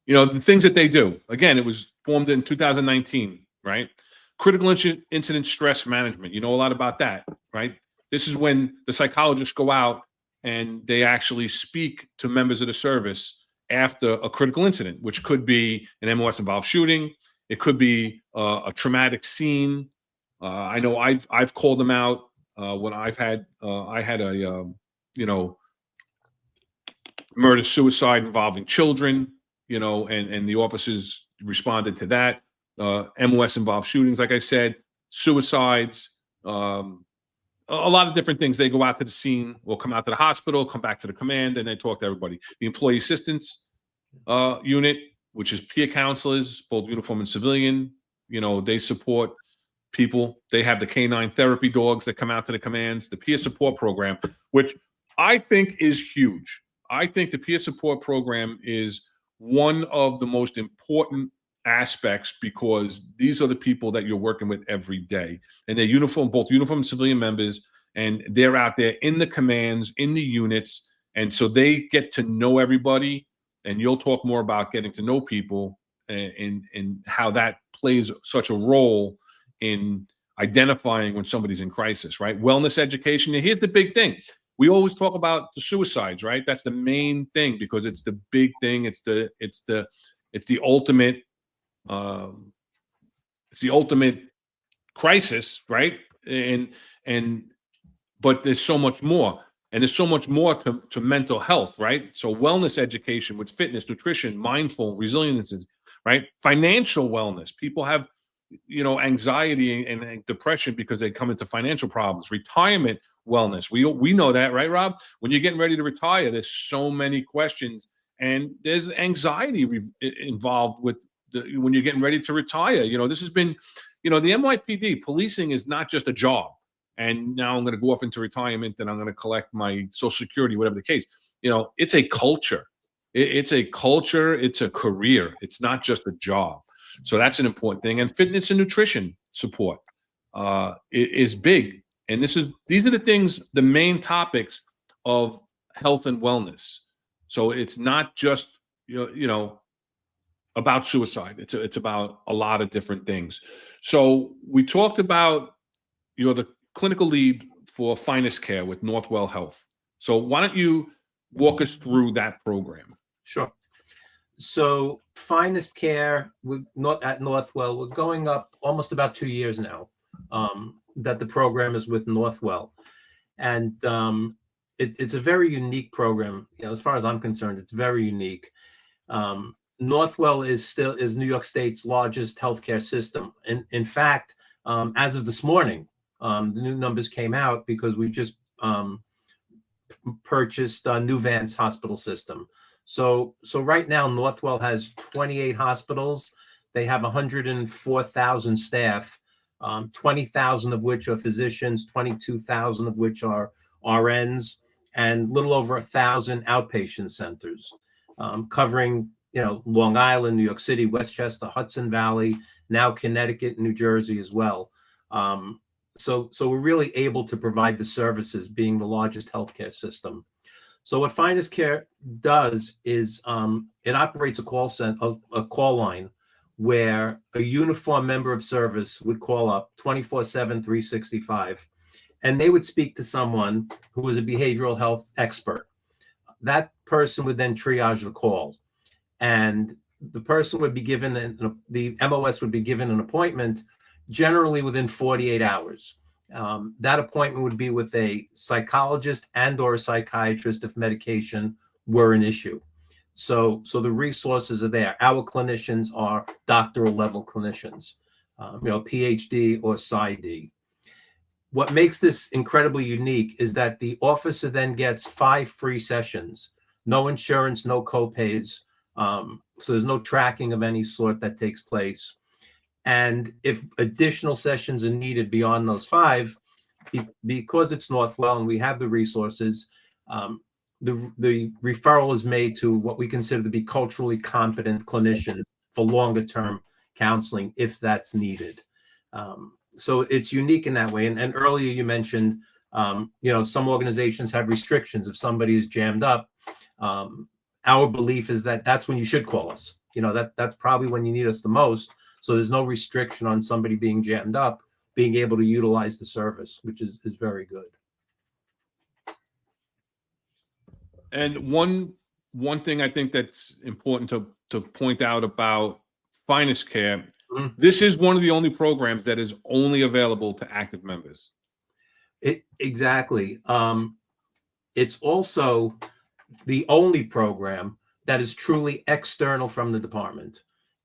you know, the things that they do. Again, it was formed in 2019, right? Critical incident stress management. You know a lot about that, right? This is when the psychologists go out and they actually speak to members of the service after a critical incident, which could be an MOS-involved shooting. It could be a traumatic scene. I know I've called them out when I had a you know, murder suicide involving children. You know, and the officers responded to that. MOS-involved shootings, like I said, suicides, a lot of different things. They go out to the scene, will come out to the hospital, come back to the command, and they talk to everybody. The employee assistance unit, which is peer counselors, both uniform and civilian, you know, they support people. They have the canine therapy dogs that come out to the commands, the peer support program, which I think is huge. I think the peer support program is one of the most important aspects because these are the people that you're working with every day, and they're both uniform and civilian members, and they're out there in the commands, in the units, and so they get to know everybody. And you'll talk more about getting to know people and how that plays such a role in identifying when somebody's in crisis, right? Wellness education. And here's the big thing. We always talk about the suicides, right? That's the main thing because it's the big thing. It's the ultimate crisis, right? But there's so much more, and there's so much more to mental health, right? So wellness education with fitness, nutrition, mindful, resiliences, right? Financial wellness. People have, you know, anxiety and depression because they come into financial problems. Retirement wellness. We know that, right, Rob? When you're getting ready to retire, there's so many questions, and there's anxiety involved with when you're getting ready to retire. You know, this has been, you know, the NYPD policing is not just a job. And now I'm going to go off into retirement and I'm going to collect my Social Security, whatever the case. You know, it's a culture. It's a culture. It's a career. It's not just a job. So that's an important thing. And fitness and nutrition support. is big. And these are the things, the main topics of health and wellness. So it's not just, about suicide. It's about a lot of different things. So we talked about, you're the clinical lead for Finest Care with Northwell Health. So why don't you walk us through that program? Sure. So Finest Care at Northwell, we're going up almost about 2 years now that the program is with Northwell. And it's a very unique program. As far as I'm concerned, it's very unique. Northwell is New York State's largest healthcare system. In fact, as of this morning, the new numbers came out because we just purchased New Vance Hospital System. So right now, Northwell has 28 hospitals. They have 104,000 staff, 20,000 of which are physicians, 22,000 of which are RNs, and a little over 1,000 outpatient centers, covering Long Island, New York City, Westchester, Hudson Valley, now Connecticut, New Jersey as well. So we're really able to provide the services, being the largest healthcare system. So what Finest Care does is it operates a call line where a uniformed member of service would call up 24/7, 365, and they would speak to someone who was a behavioral health expert. That person would then triage the call, and the person would be given, the MOS would be given an appointment generally within 48 hours. That appointment would be with a psychologist and or a psychiatrist if medication were an issue. So the resources are there. Our clinicians are doctoral level clinicians, PhD or PsyD. What makes this incredibly unique is that the officer then gets 5 free sessions, no insurance, no copays. So there's no tracking of any sort that takes place. And if additional sessions are needed beyond those 5, because it's Northwell and we have the resources, the referral is made to what we consider to be culturally competent clinicians for longer term counseling if that's needed. So it's unique in that way. And earlier you mentioned, some organizations have restrictions. If somebody is jammed up, our belief is that that's when you should call us. That's probably when you need us the most. So there's no restriction on somebody being jammed up, being able to utilize the service, which is very good. And one thing I think that's important to point out about Finest Care, this is one of the only programs that is only available to active members. Exactly. It's also the only program that is truly external from the department.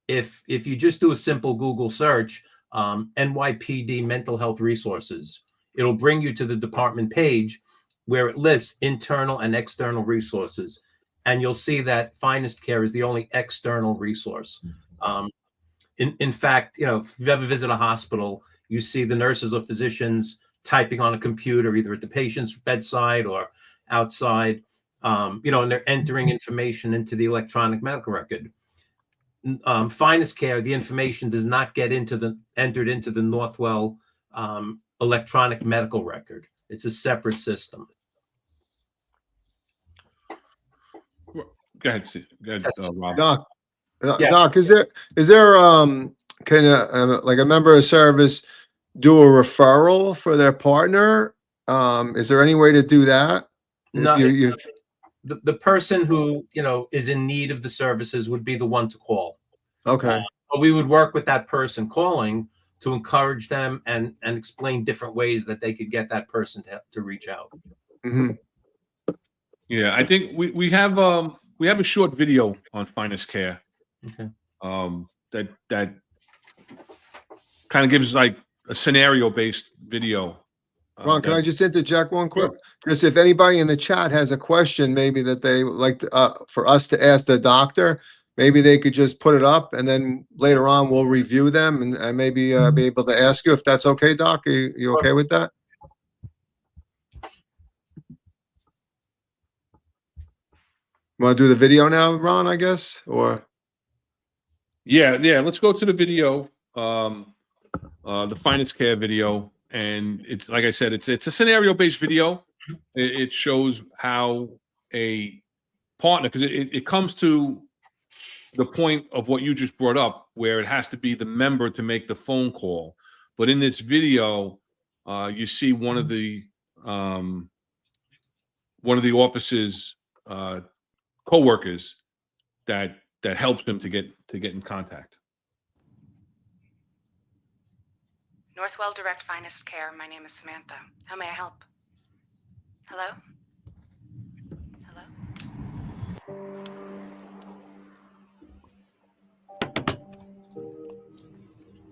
If you just do a simple Google search, NYPD mental health resources, it'll bring you to the department page where it lists internal and external resources. And you'll see that Finest Care is the only external resource. In fact, if you've ever visited a hospital, you see the nurses or physicians typing on a computer, either at the patient's bedside or outside, and they're entering information into the electronic medical record. Finest Care, the information does not get entered into the Northwell electronic medical record. It's a separate system. Go ahead, Steve. Go ahead, Rob. Doc, Yeah. Doc, is there can like a member of service do a referral for their partner? Is there any way to do that? No, the person who is in need of the services would be the one to call. Okay. But we would work with that person calling to encourage them and explain different ways that they could get that person to reach out. Mm-hmm. Yeah, I think we have a short video on Finest Care. Okay. That kind of gives like a scenario based video. Ron, can I just interject one quick? Just if anybody in the chat has a question, maybe that they would like for us to ask the doctor, maybe they could just put it up, and then later on we'll review them and maybe be able to ask you if that's okay, Doc. Are you okay with that? Want to do the video now, Ron? I guess, or yeah. Let's go to the video. the Finest Care video, and it's like I said, it's a scenario-based video. It shows how a partner, because it comes to the point of what you just brought up, where it has to be the member to make the phone call. But in this video, you see one of the officer's co-workers that helps him to get in contact. Northwell Direct Finest Care. My name is Samantha. How may I help? Hello?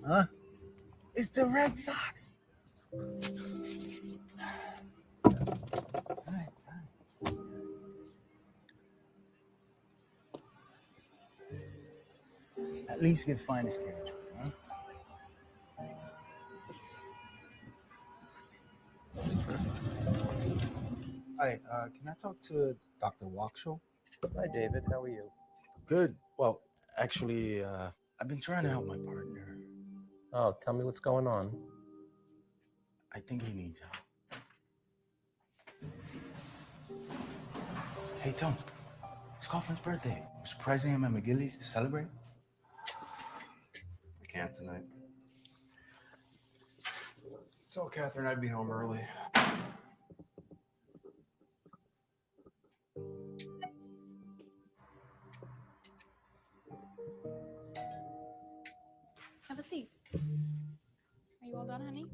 Huh? It's the Red Sox. At least give Finest Care a try, huh? Hi, can I talk to Dr. Wakschal? Hi, David. How are you? Good. Well, actually, I've been trying to help my partner. Oh, tell me what's going on. I think he needs help. Hey, Tom. It's Coughlin's birthday. We're surprising him at McGilly's to celebrate. I can't tonight. Tell Catherine I'd be home early. Have a seat. Are you all done, honey?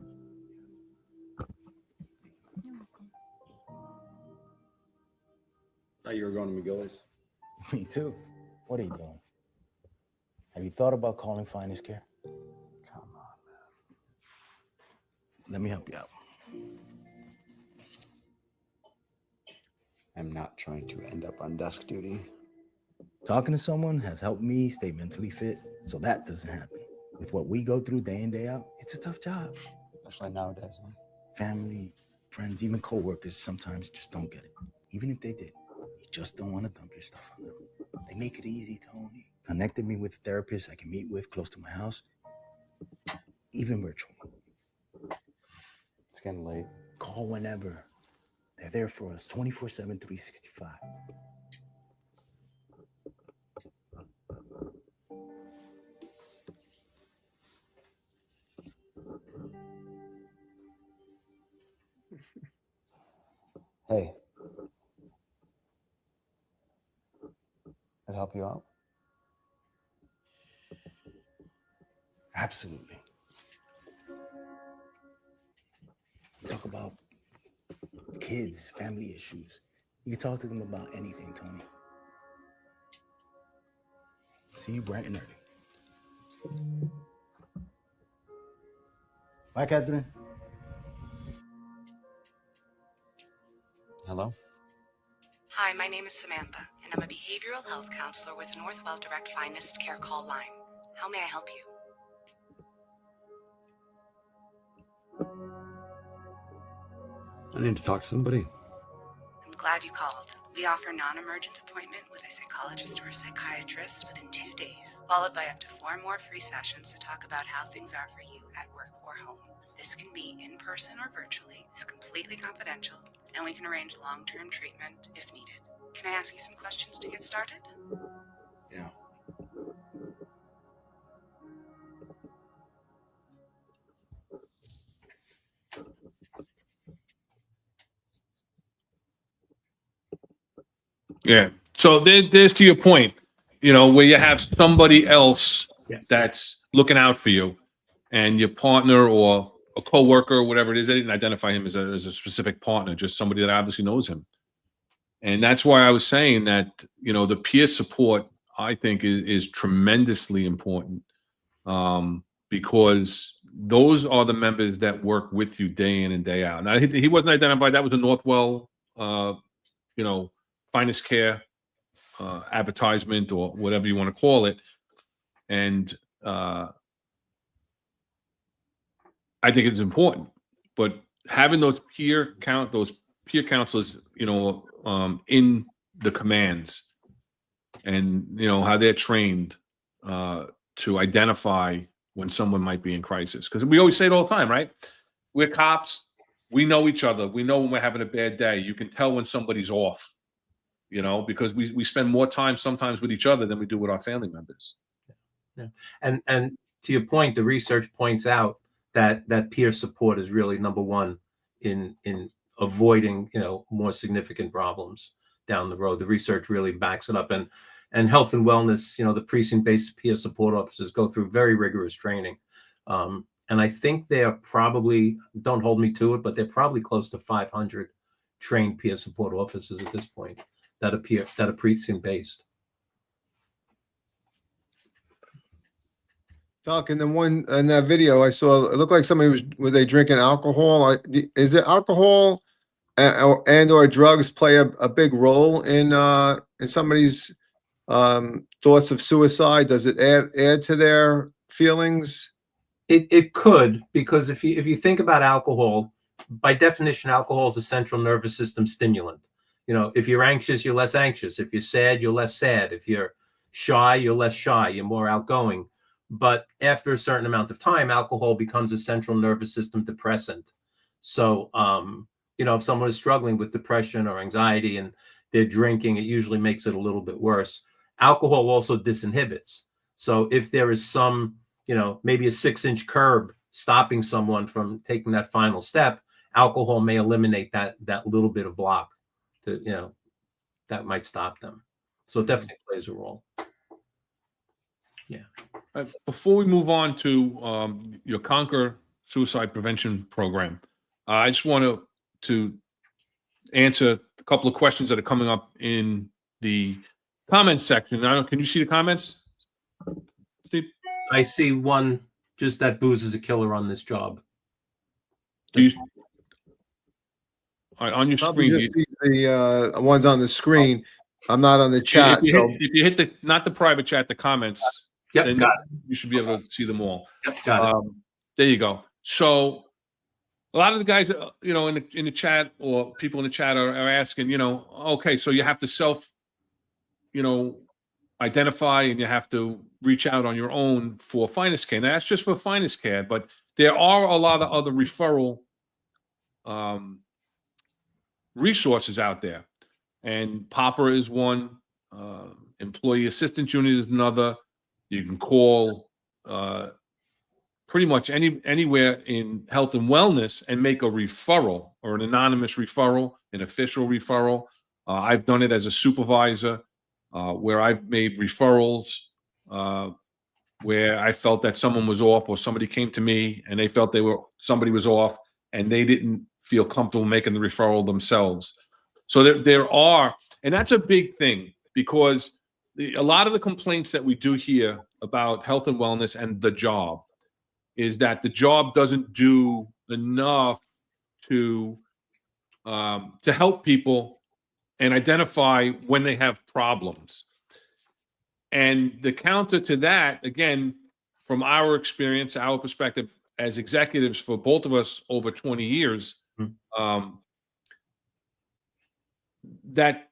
You're welcome. Thought you were going to McGilly's. Me too. What are you doing? Have you thought about calling Finest Care? Come on, man. Let me help you out. I'm not trying to end up on desk duty. Talking to someone has helped me stay mentally fit, so that doesn't happen. With what we go through day in, day out, it's a tough job. Especially nowadays, huh? Family, friends, even coworkers sometimes just don't get it. Even if they did, you just don't want to dump your stuff on them. They make it easy, Tony. Connected me with a therapist I can meet with close to my house, even virtually. It's getting late. Call whenever. They're there for us 24/7, 365. Hey. I'd help you out. Absolutely. Talk about kids, family issues. You can talk to them about anything, Tony. See you bright and early. Bye, Catherine. Hello? Hi, my name is Samantha, and I'm a behavioral health counselor with Northwell Direct Finest Care Call Line. How may I help you? I need to talk to somebody. I'm glad you called. We offer non-emergent appointment with a psychologist or a psychiatrist within 2 days, followed by up to 4 more free sessions to talk about how things are for you at work or home. This can be in person or virtually. It's completely confidential, and we can arrange long-term treatment if needed. Can I ask you some questions to get started? Yeah. Yeah. So there's to your point, where you have somebody else that's looking out for you, and your partner or a coworker or whatever it is. They didn't identify him as a specific partner, just somebody that obviously knows him. And that's why I was saying that, the peer support, I think, is tremendously important, because those are the members that work with you day in and day out. Now, he wasn't identified. That was a Northwell, Finest Care advertisement or whatever you want to call it. And I think it's important. But having those peer counselors, in the commands, and how they're trained to identify when someone might be in crisis. Because we always say it all the time, right? We're cops. We know each other. We know when we're having a bad day. You can tell when somebody's off, you know, because we spend more time sometimes with each other than we do with our family members. Yeah. And to your point, the research points out that peer support is really number one in avoiding, you know, more significant problems down the road. The research really backs it up. And health and wellness, you know, the precinct-based peer support officers go through very rigorous training. And I think they're probably, don't hold me to it, but they're probably close to 500 trained peer support officers at this point that are precinct-based. Doc, and then one in that video I saw, it looked like somebody were they drinking alcohol? Is it alcohol or drugs play a big role in somebody's thoughts of suicide? Does it add to their feelings? It could, because if you think about alcohol, by definition, alcohol is a central nervous system stimulant. You know, if you're anxious, you're less anxious. If you're sad, you're less sad. If you're shy, you're less shy. You're more outgoing. But after a certain amount of time, alcohol becomes a central nervous system depressant. So, you know, if someone is struggling with depression or anxiety and they're drinking, it usually makes it a little bit worse. Alcohol also disinhibits. So if there is some, you know, maybe a 6-inch curb stopping someone from taking that final step, alcohol may eliminate that little bit of block to, you know, that might stop them. So it definitely plays a role. Yeah. Before we move on to your Conquer Suicide Prevention Program, I just want to answer a couple of questions that are coming up in the comments section. Can you see the comments, Steve? I see one, just that booze is a killer on this job. All right, on your Probably screen. just the ones on the screen. I'm not on the chat, If you hit the, not the private chat, the comments, then got you should be able to see them all. Yep, got it. There you go. So a lot of the guys, you know, in the chat, or people in the chat are asking, you know, okay, so you have to self, you know, identify, and you have to reach out on your own for finest care. Now, that's just for finest care, but there are a lot of other referral resources out there. And Popper is one, Employee Assistance Unit is another. You can call pretty much anywhere in health and wellness and make a referral, or an anonymous referral, an official referral. I've done it as a supervisor, where I've made referrals where I felt that someone was off, or somebody came to me and they felt somebody was off, and they didn't feel comfortable making the referral themselves. So there are, and that's a big thing, because a lot of the complaints that we do hear about health and wellness and the job is that the job doesn't do enough to help people and identify when they have problems. And the counter to that, again, from our experience, our perspective as executives for both of us over 20 years, that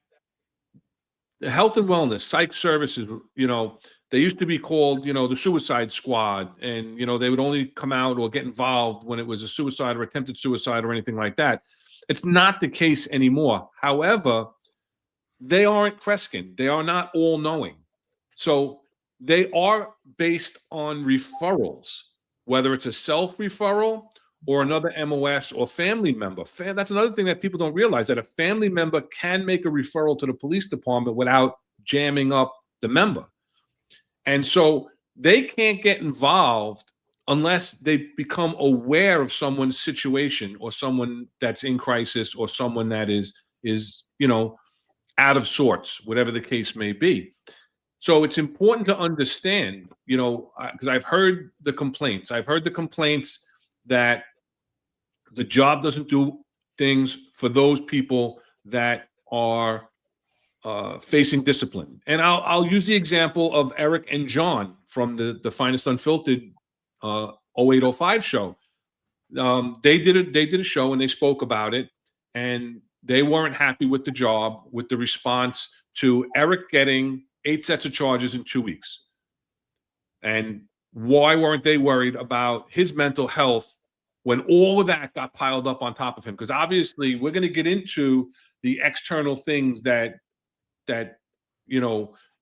the health and wellness, psych services, you know, they used to be called, you know, the suicide squad. And, you know, they would only come out or get involved when it was a suicide or attempted suicide or anything like that. It's not the case anymore. However, they aren't Kreskin. They are not all knowing. So they are based on referrals, whether it's a self-referral or another MOS or family member. That's another thing that people don't realize, that a family member can make a referral to the police department without jamming up the member. And so they can't get involved unless they become aware of someone's situation, or someone that's in crisis, or someone that is, you know, out of sorts, whatever the case may be. So it's important to understand, you know, because I've heard the complaints. I've heard the complaints that the job doesn't do things for those people that are facing discipline. And I'll use the example of Eric and John from the Finest Unfiltered 0805 show. They did a show and they spoke about it, and they weren't happy with the job, with the response to Eric getting 8 sets of charges in 2 weeks. And why weren't they worried about his mental health when all of that got piled up on top of him? Because obviously we're going to get into the external things that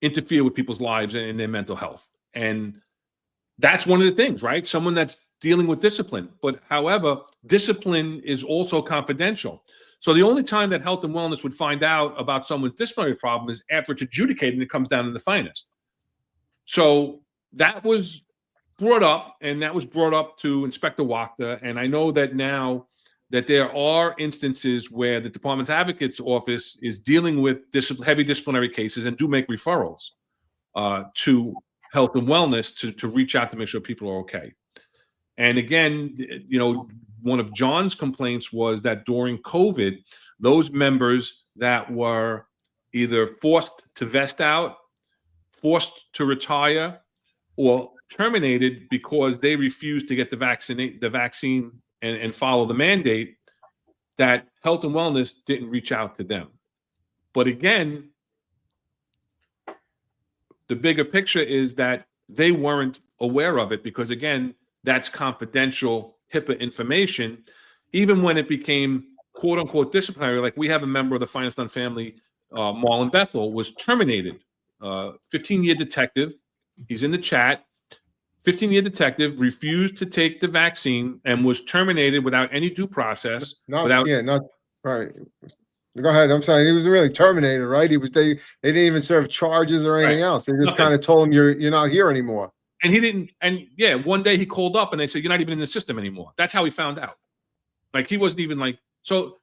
interfere with people's lives and their mental health. And that's one of the things, right? Someone that's dealing with discipline. But however, discipline is also confidential. So the only time that health and wellness would find out about someone's disciplinary problem is after it's adjudicated and it comes down to the finest. So that was brought up, and that was brought up to Inspector Wachter. And I know that now that there are instances where the Department Advocate's Office is dealing with heavy disciplinary cases and do make referrals to health and wellness to reach out to make sure people are okay. And again, one of John's complaints was that during COVID, those members that were either forced to vest out, forced to retire, or terminated because they refused to get the vaccine and follow the mandate, that health and wellness didn't reach out to them. But again, the bigger picture is that they weren't aware of it because, again, that's confidential HIPAA information. Even when it became quote unquote disciplinary, like we have a member of the Finest Done family, Marlon Bethel, was terminated. 15-year detective. He's in the chat. 15-year detective refused to take the vaccine and was terminated without any due process. Not right. Go ahead. I'm sorry. He was really terminated, right? They didn't even serve charges or anything else. They just kind of told him you're not here anymore. And he didn't. And yeah, one day he called up and they said, you're not even in the system anymore. That's how he found out. Like he wasn't even like, so,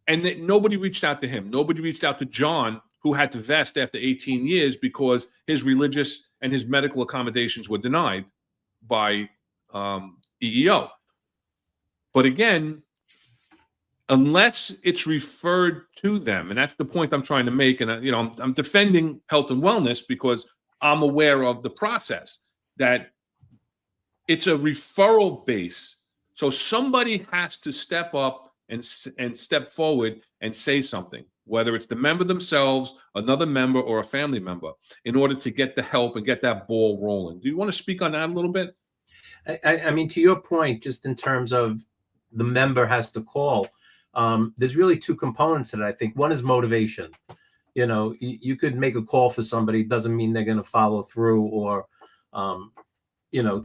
and nobody reached out to him. Nobody reached out to John, who had to vest after 18 years because his religious and his medical accommodations were denied by EEO. But again, unless it's referred to them, and that's the point I'm trying to make, and I'm defending health and wellness because I'm aware of the process, that it's a referral base. So somebody has to step up and step forward and say something, whether it's the member themselves, another member, or a family member, in order to get the help and get that ball rolling. Do you want to speak on that a little bit? I mean, to your point, just in terms of the member has to call, there's really two components to that. I think one is motivation. You could make a call for somebody, doesn't mean they're going to follow through or,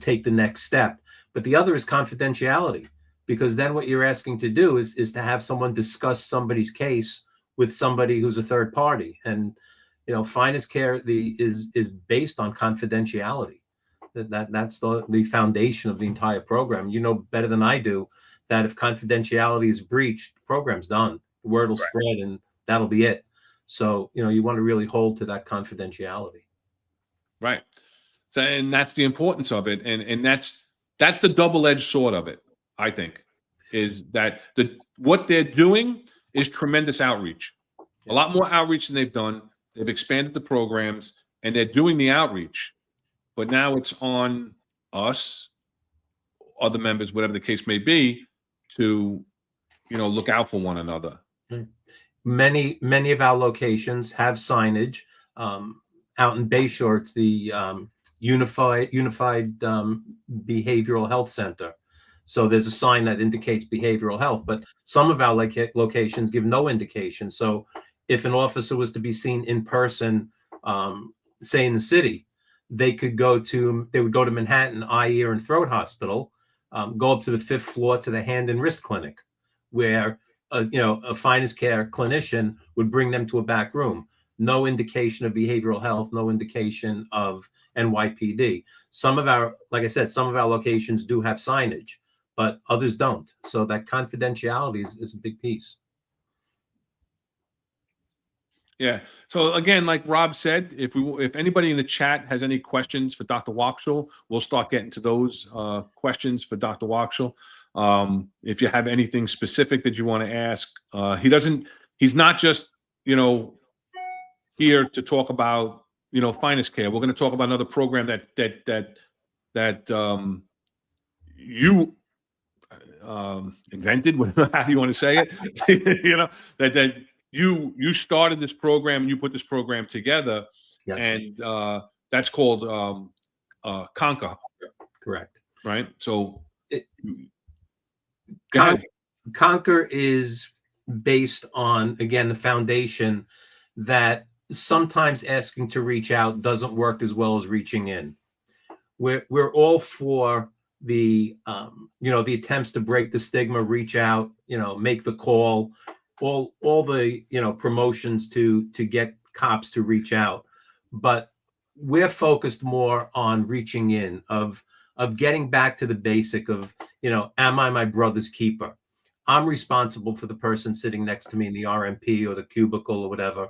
take the next step. But the other is confidentiality, because then what you're asking to do is to have someone discuss somebody's case with somebody who's a third party. And, Finest Care is based on confidentiality. That's the foundation of the entire program. You know better than I do that if confidentiality is breached, the program's done. The word will spread and that'll be it. So, you want to really hold to that confidentiality. Right. So, and that's the importance of it. And that's the double-edged sword of it, I think, is that what they're doing is tremendous outreach. A lot more outreach than they've done. They've expanded the programs and they're doing the outreach. But now it's on us, other members, whatever the case may be, to, look out for one another. Many of our locations have signage. Out in Bayshore, it's the Unified Behavioral Health Center. So there's a sign that indicates behavioral health, but some of our locations give no indication. So if an officer was to be seen in person, say in the city, they would go to Manhattan Eye, Ear, and Throat Hospital, go up to the 5th floor to the Hand and Wrist Clinic, where a Finest Care clinician would bring them to a back room. No indication of behavioral health, no indication of NYPD. Some of our locations do have signage, but others don't. So that confidentiality is a big piece. Yeah. So again, like Rob said, if anybody in the chat has any questions for Dr. Wakschal, we'll start getting to those questions for Dr. Wakschal. If you have anything specific that you want to ask, he's not just, here to talk about, Finest Care. We're going to talk about another program that you invented, how do you want to say it? that you started this program and you put this program together. Yes. And that's called Conquer. Correct. right? So Conquer is based on, again, the foundation that sometimes asking to reach out doesn't work as well as reaching in. We're all for the the attempts to break the stigma, reach out, make the call, all the promotions to get cops to reach out, but we're focused more on reaching in, of getting back to the basic of, am I my brother's keeper? I'm responsible for the person sitting next to me in the RMP or the cubicle or whatever.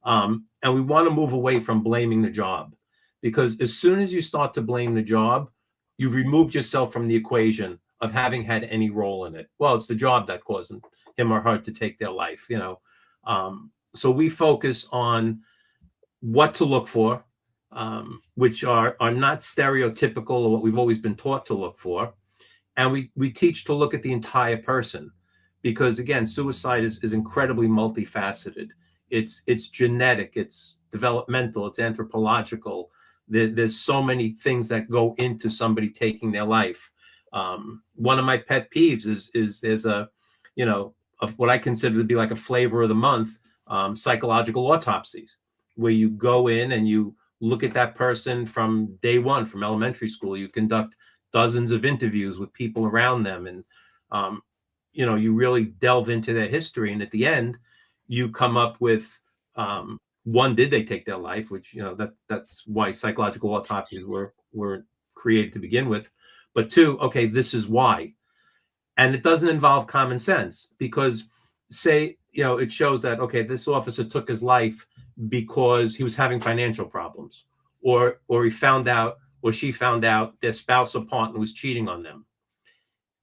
And we want to move away from blaming the job, because as soon as you start to blame the job, you've removed yourself from the equation of having had any role in it. Well, it's the job that caused him or her to take their life, So we focus on what to look for, which are not stereotypical of what we've always been taught to look for. And we teach to look at the entire person, because again, suicide is incredibly multifaceted. It's genetic, it's developmental, it's anthropological. There's so many things that go into somebody taking their life. One of my pet peeves is there's of what I consider to be like a flavor of the month, psychological autopsies, where you go in and you look at that person from day one, from elementary school. You conduct dozens of interviews with people around them, and you really delve into their history, and at the end you come up with one, did they take their life, which that's why psychological autopsies were created to begin with, but two, okay, this is why. And it doesn't involve common sense, because say it shows that, okay, this officer took his life because he was having financial problems, or he found out, or she found out their spouse or partner was cheating on them.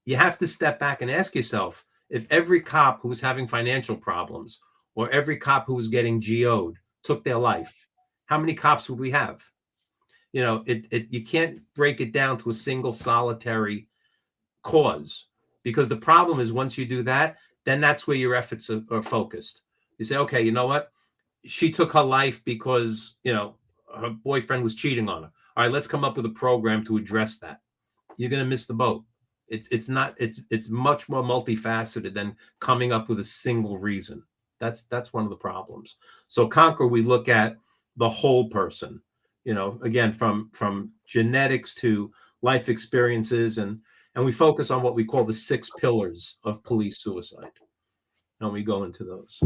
You have to step back and ask yourself, if every cop who was having financial problems or every cop who was getting GO'd took their life, how many cops would we have? You can't break it down to a single solitary cause, because the problem is, once you do that, then that's where your efforts are focused. You say, okay, you know what? She took her life because, her boyfriend was cheating on her. All right, let's come up with a program to address that. You're going to miss the boat. It's much more multifaceted than coming up with a single reason. That's one of the problems. So Conquer, we look at the whole person, again, from genetics to life experiences, and we focus on what we call the 6 pillars of police suicide. And we go into those.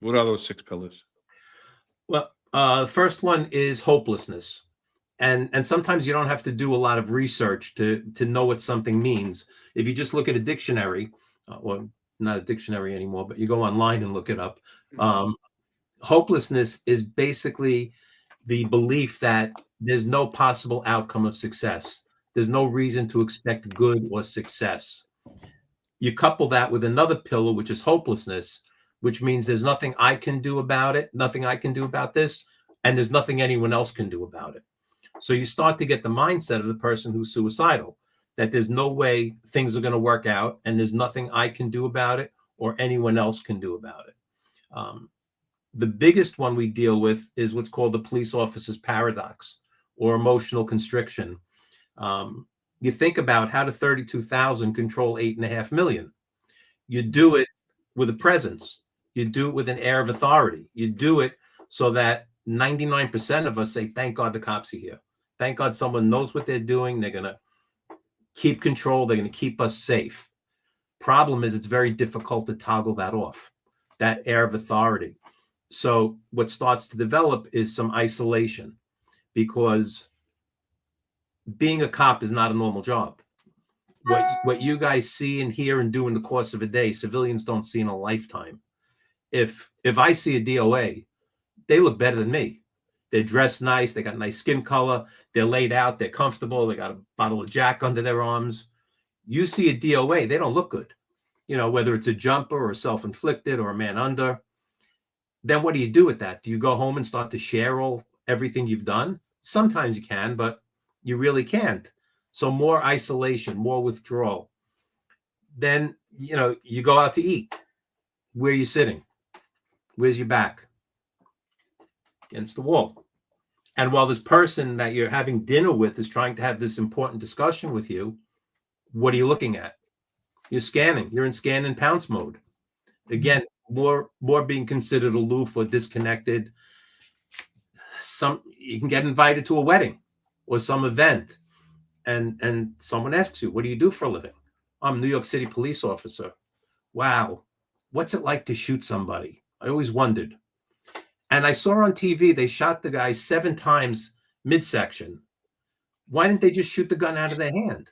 What are those 6 pillars? Well, the first one is hopelessness. And sometimes you don't have to do a lot of research to know what something means. If you just look at a dictionary, or not a dictionary anymore, but you go online and look it up. Hopelessness is basically the belief that there's no possible outcome of success. There's no reason to expect good or success. You couple that with another pillar, which is hopelessness, which means there's nothing I can do about it, nothing I can do about this, and there's nothing anyone else can do about it. So you start to get the mindset of the person who's suicidal, that there's no way things are going to work out, and there's nothing I can do about it or anyone else can do about it. The biggest one we deal with is what's called the police officer's paradox, or emotional constriction. You think about, how do 32,000 control 8.5 million? You do it with a presence. You do it with an air of authority. You do it so that 99% of us say, thank God the cops are here. Thank God someone knows what they're doing. They're going to keep control. They're going to keep us safe. Problem is, it's very difficult to toggle that off, that air of authority. So what starts to develop is some isolation, because being a cop is not a normal job. What you guys see and hear and do in the course of a day, civilians don't see in a lifetime. If I see a DOA, they look better than me. They're dressed nice. They got nice skin color. They're laid out. They're comfortable. They got a bottle of Jack under their arms. You see a DOA, they don't look good. Whether it's a jumper or self-inflicted or a man under. Then what do you do with that? Do you go home and start to share everything you've done? Sometimes you can, but you really can't. So more isolation, more withdrawal. Then, you go out to eat. Where are you sitting? Where's your back? Against the wall. And while this person that you're having dinner with is trying to have this important discussion with you, what are you looking at? You're scanning. You're in scan and pounce mode. Again, more being considered aloof or disconnected. You can get invited to a wedding or some event, and someone asks you, "What do you do for a living?" "I'm a New York City police officer." "Wow, what's it like to shoot somebody?" I always wondered. And I saw on TV they shot the guy 7 times midsection. Why didn't they just shoot the gun out of their hand?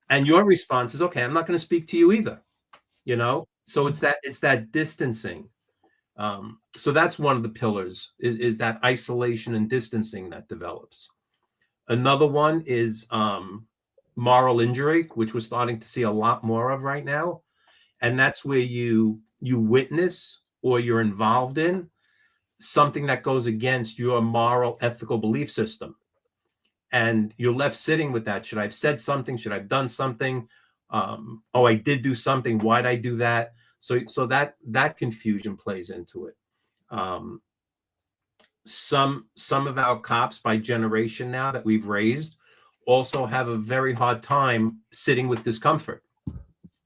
And your response is, "Okay, I'm not going to speak to you either." You know, so it's that distancing. So that's one of the pillars is that isolation and distancing that develops. Another one is moral injury, which we're starting to see a lot more of right now, and that's where you witness or you're involved in something that goes against your moral, ethical belief system, and you're left sitting with that. Should I have said something? Should I have done something? Oh, I did do something. Why'd I do that? So that confusion plays into it. Some of our cops by generation now that we've raised also have a very hard time sitting with discomfort.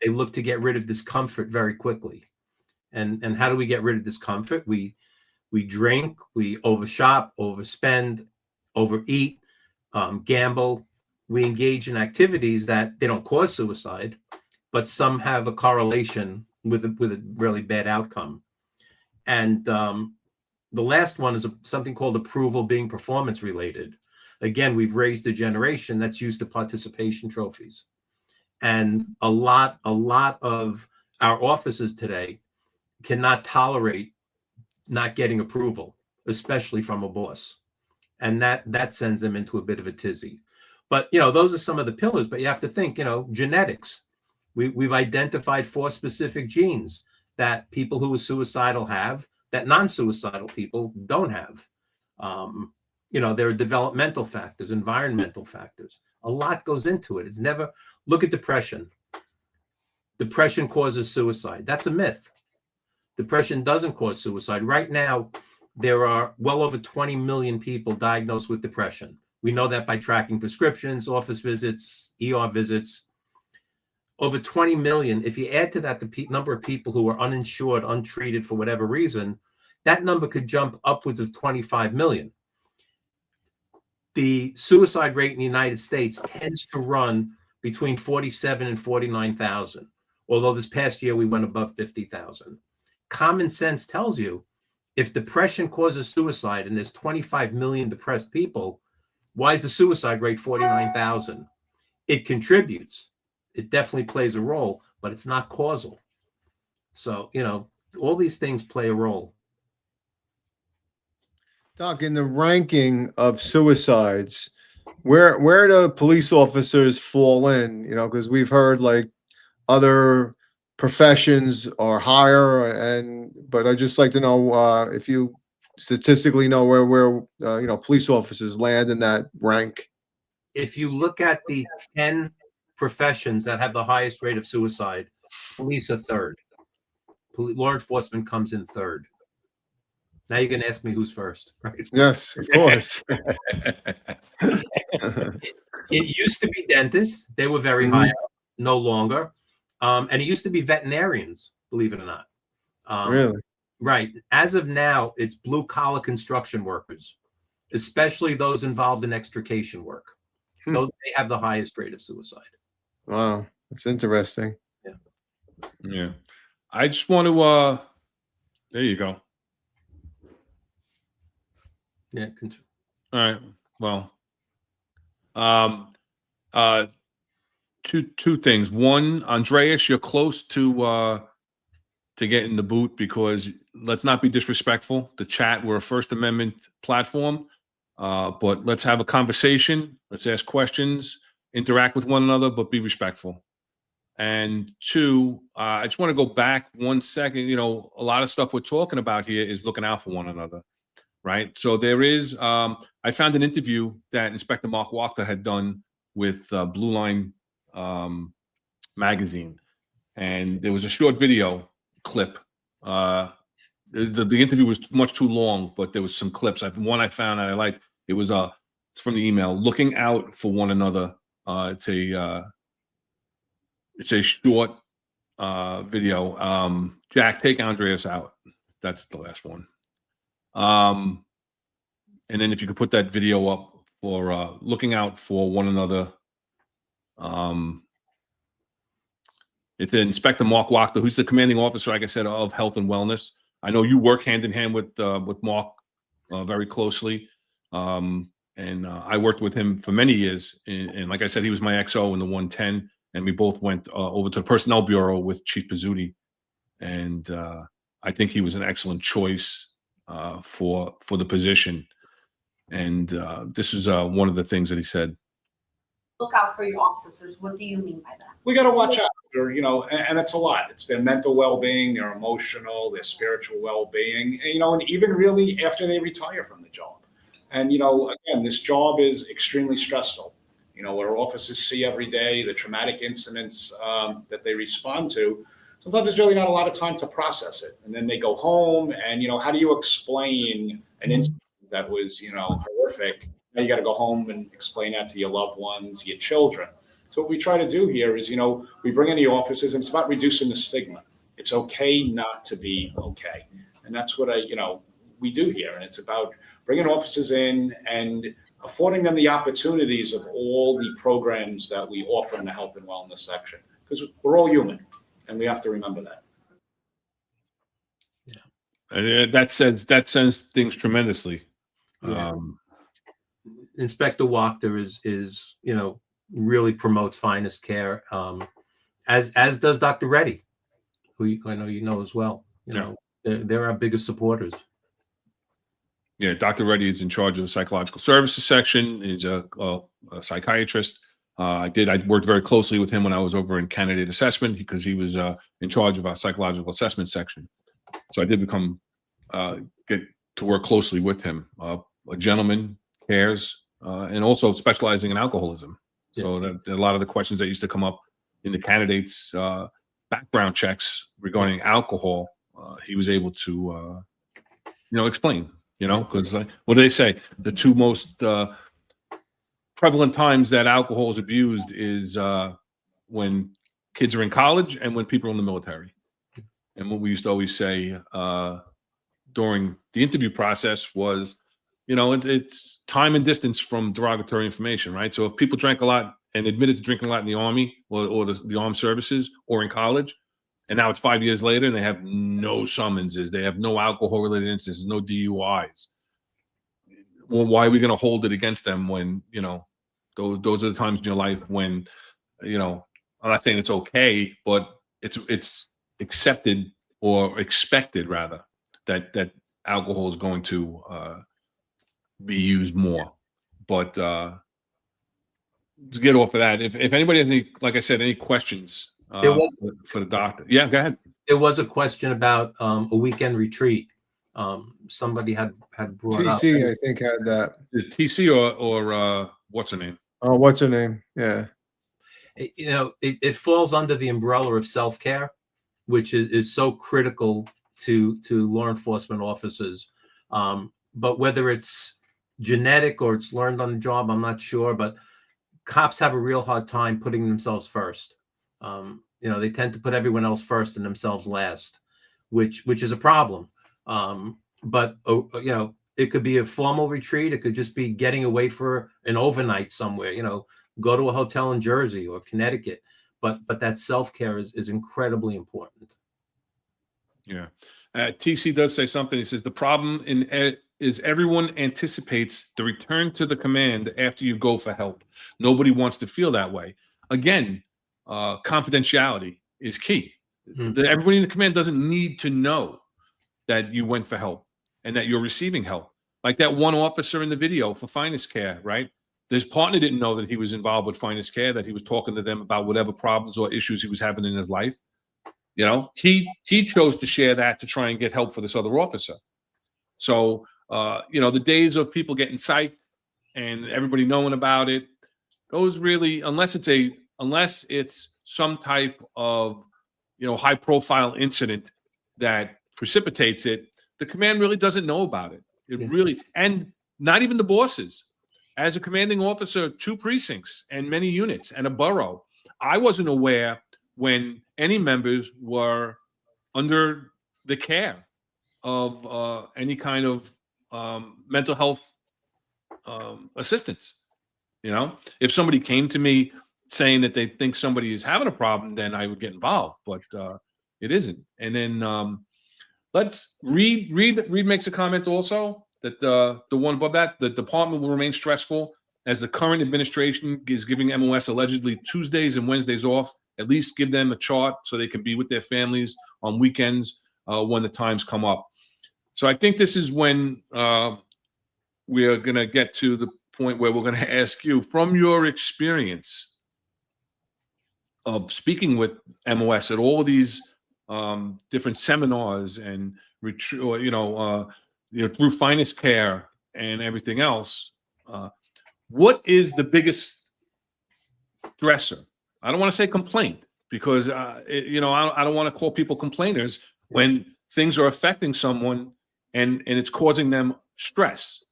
They look to get rid of discomfort very quickly. And how do we get rid of discomfort? We drink, we overshop, overspend, overeat, gamble. We engage in activities that they don't cause suicide, but some have a correlation with a really bad outcome. And the last one is something called approval being performance related. Again, we've raised a generation that's used to participation trophies. And a lot of our officers today cannot tolerate not getting approval, especially from a boss. And that sends them into a bit of a tizzy. But, those are some of the pillars, but you have to think, genetics. We've identified 4 specific genes that people who are suicidal have that non-suicidal people don't have. There are developmental factors, environmental factors. A lot goes into it. It's never, look at depression. Depression causes suicide. That's a myth. Depression doesn't cause suicide. Right now, there are well over 20 million people diagnosed with depression. We know that by tracking prescriptions, office visits, ER visits. Over 20 million. If you add to that the number of people who are uninsured, untreated for whatever reason, that number could jump upwards of 25 million. The suicide rate in the United States tends to run between 47 and 49,000, although this past year we went above 50,000. Common sense tells you if depression causes suicide and there's 25 million depressed people, why is the suicide rate 49,000? It contributes. It definitely plays a role, but it's not causal. So, all these things play a role. Doc, in the ranking of suicides, where do police officers fall in? Because we've heard like other professions are higher, but I'd just like to know if you statistically know where police officers land in that rank. If you look at the 10 professions that have the highest rate of suicide, police are third. Law enforcement comes in third. Now you're going to ask me who's first, right? Yes, of course. It used to be dentists. They were very high up, no longer. And it used to be veterinarians, believe it or not. Really? Right. As of now, it's blue-collar construction workers, especially those involved in extrication work. Those, they have the highest rate of suicide. Wow, that's interesting. Yeah. I just want to, there you go. Yeah. All right. Well, two things. One, Andreas, you're close to getting the boot because let's not be disrespectful. The chat, we're a First Amendment platform, but let's have a conversation. Let's ask questions, interact with one another, but be respectful. And 2, I just want to go back 1 second. A lot of stuff we're talking about here is looking out for one another, right? So there is, I found an interview that Inspector Mark Wachter had done with Blue Line magazine. And there was a short video clip the interview was much too long, but there was some clips. One I found that I liked. It was it's from the email. Looking out for one another. It's a short video. Jack, take Andreas out. That's the last one. And then if you could put that video up for looking out for one another. It's Inspector Mark Wachter, who's the commanding officer, like I said, of Health and Wellness. I know you work hand in hand with Mark very closely, and I worked with him for many years. And like I said, he was my XO in the 110, and we both went over to the Personnel Bureau with Chief Pizzuti, and I think he was an excellent choice for the position. And this is one of the things that he said. Look out for your officers. What do you mean by that? We got to watch out. And it's a lot. It's their mental well-being, their emotional, their spiritual well-being, and even really after they retire from the job. And again, this job is extremely stressful. What our officers see every day, the traumatic incidents that they respond to. Sometimes there's really not a lot of time to process it, and then they go home. And how do you explain an incident that was horrific? Now you got to go home and explain that to your loved ones, your children. So what we try to do here is, we bring in the officers, and it's about reducing the stigma. It's okay not to be okay. And that's what we do here. And it's about bringing officers in and affording them the opportunities of all the programs that we offer in the health and wellness section, because we're all human, and we have to remember that. Yeah. And that sends things tremendously. Yeah. Inspector Wachter is really promotes finest care, as does Dr. Reddy, who I know you know as well. They're our biggest supporters. Yeah, Dr. Reddy is in charge of the psychological services section. He's a psychiatrist. I worked very closely with him when I was over in candidate assessment, because he was in charge of our psychological assessment section. So I did get to work closely with him. A gentleman, cares, and also specializing in alcoholism. So that a lot of the questions that used to come up in the candidates' background checks regarding alcohol, he was able to, explain. Because what do they say? The two most prevalent times that alcohol is abused is when kids are in college and when people are in the military. And what we used to always say during the interview process was, it's time and distance from derogatory information, right? So if people drank a lot and admitted to drinking a lot in the Army or the armed services or in college, and now it's 5 years later and they have no summonses, they have no alcohol-related incidents, no DUIs. Well, why are we going to hold it against them when, those are the times in your life when, I'm not saying it's okay, but it's accepted or expected rather that alcohol is going to be used more. But to get off of that, if anybody has any, like I said, any questions for the doctor. Yeah, go ahead. There was a question about a weekend retreat. Somebody had brought TC, up. I think, had that. TC or what's her name? Oh, what's her name? Yeah. It falls under the umbrella of self-care, which is so critical to law enforcement officers. But whether it's genetic or it's learned on the job, I'm not sure. But cops have a real hard time putting themselves first. They tend to put everyone else first and themselves last, which is a problem. But it could be a formal retreat. It could just be getting away for an overnight somewhere. Go to a hotel in Jersey or Connecticut. But that self-care is incredibly important. Yeah. TC does say something. He says the problem is everyone anticipates the return to the command after you go for help. Nobody wants to feel that way. Again, confidentiality is key. Everybody in the command doesn't need to know that you went for help and that you're receiving help. Like that one officer in the video for Finest Care, right? His partner didn't know that he was involved with Finest Care, that he was talking to them about whatever problems or issues he was having in his life. He chose to share that to try and get help for this other officer. So, the days of people getting psyched and everybody knowing about it, those really, unless it's some type of, high profile incident that precipitates it, the command really doesn't know about it. It really, and not even the bosses. As a commanding officer, 2 precincts and many units and a borough, I wasn't aware when any members were under the care of any kind of mental health assistance. You know, if somebody came to me saying that they think somebody is having a problem, then I would get involved, but it isn't. And then let's Reed makes a comment also that the one above that, the department will remain stressful as the current administration is giving MOS allegedly Tuesdays and Wednesdays off. At least give them a chart so they can be with their families on weekends when the times come up. So I think this is when we are going to get to the point where we're going to ask you, from your experience of speaking with MOS at all of these different seminars and through Finest Care and everything else, what is the biggest stressor? I don't want to say complaint because I don't want to call people complainers when things are affecting someone and it's causing them stress,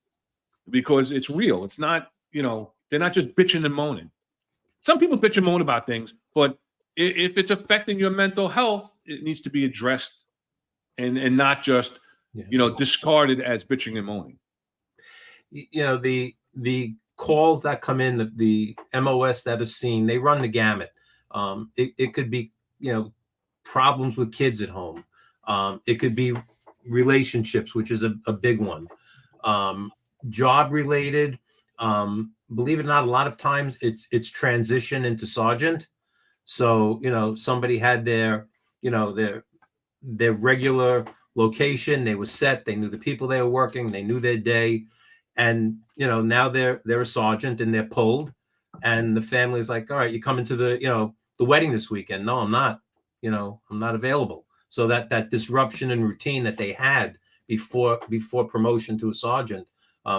because it's real. It's not, they're not just bitching and moaning. Some people bitch and moan about things, but if it's affecting your mental health, it needs to be addressed and not just, discarded as bitching and moaning. The calls that come in, the MOS that is seen, they run the gamut. It could be, problems with kids at home. It could be relationships, which is a big one. Job related. Believe it or not, a lot of times it's transition into sergeant. So, somebody had their regular location. They were set. They knew the people they were working. They knew their day. And, now they're a sergeant and they're pulled. And the family's like, all right, you coming to the wedding this weekend? No, I'm not. I'm not available. So that disruption in routine that they had before promotion to a sergeant,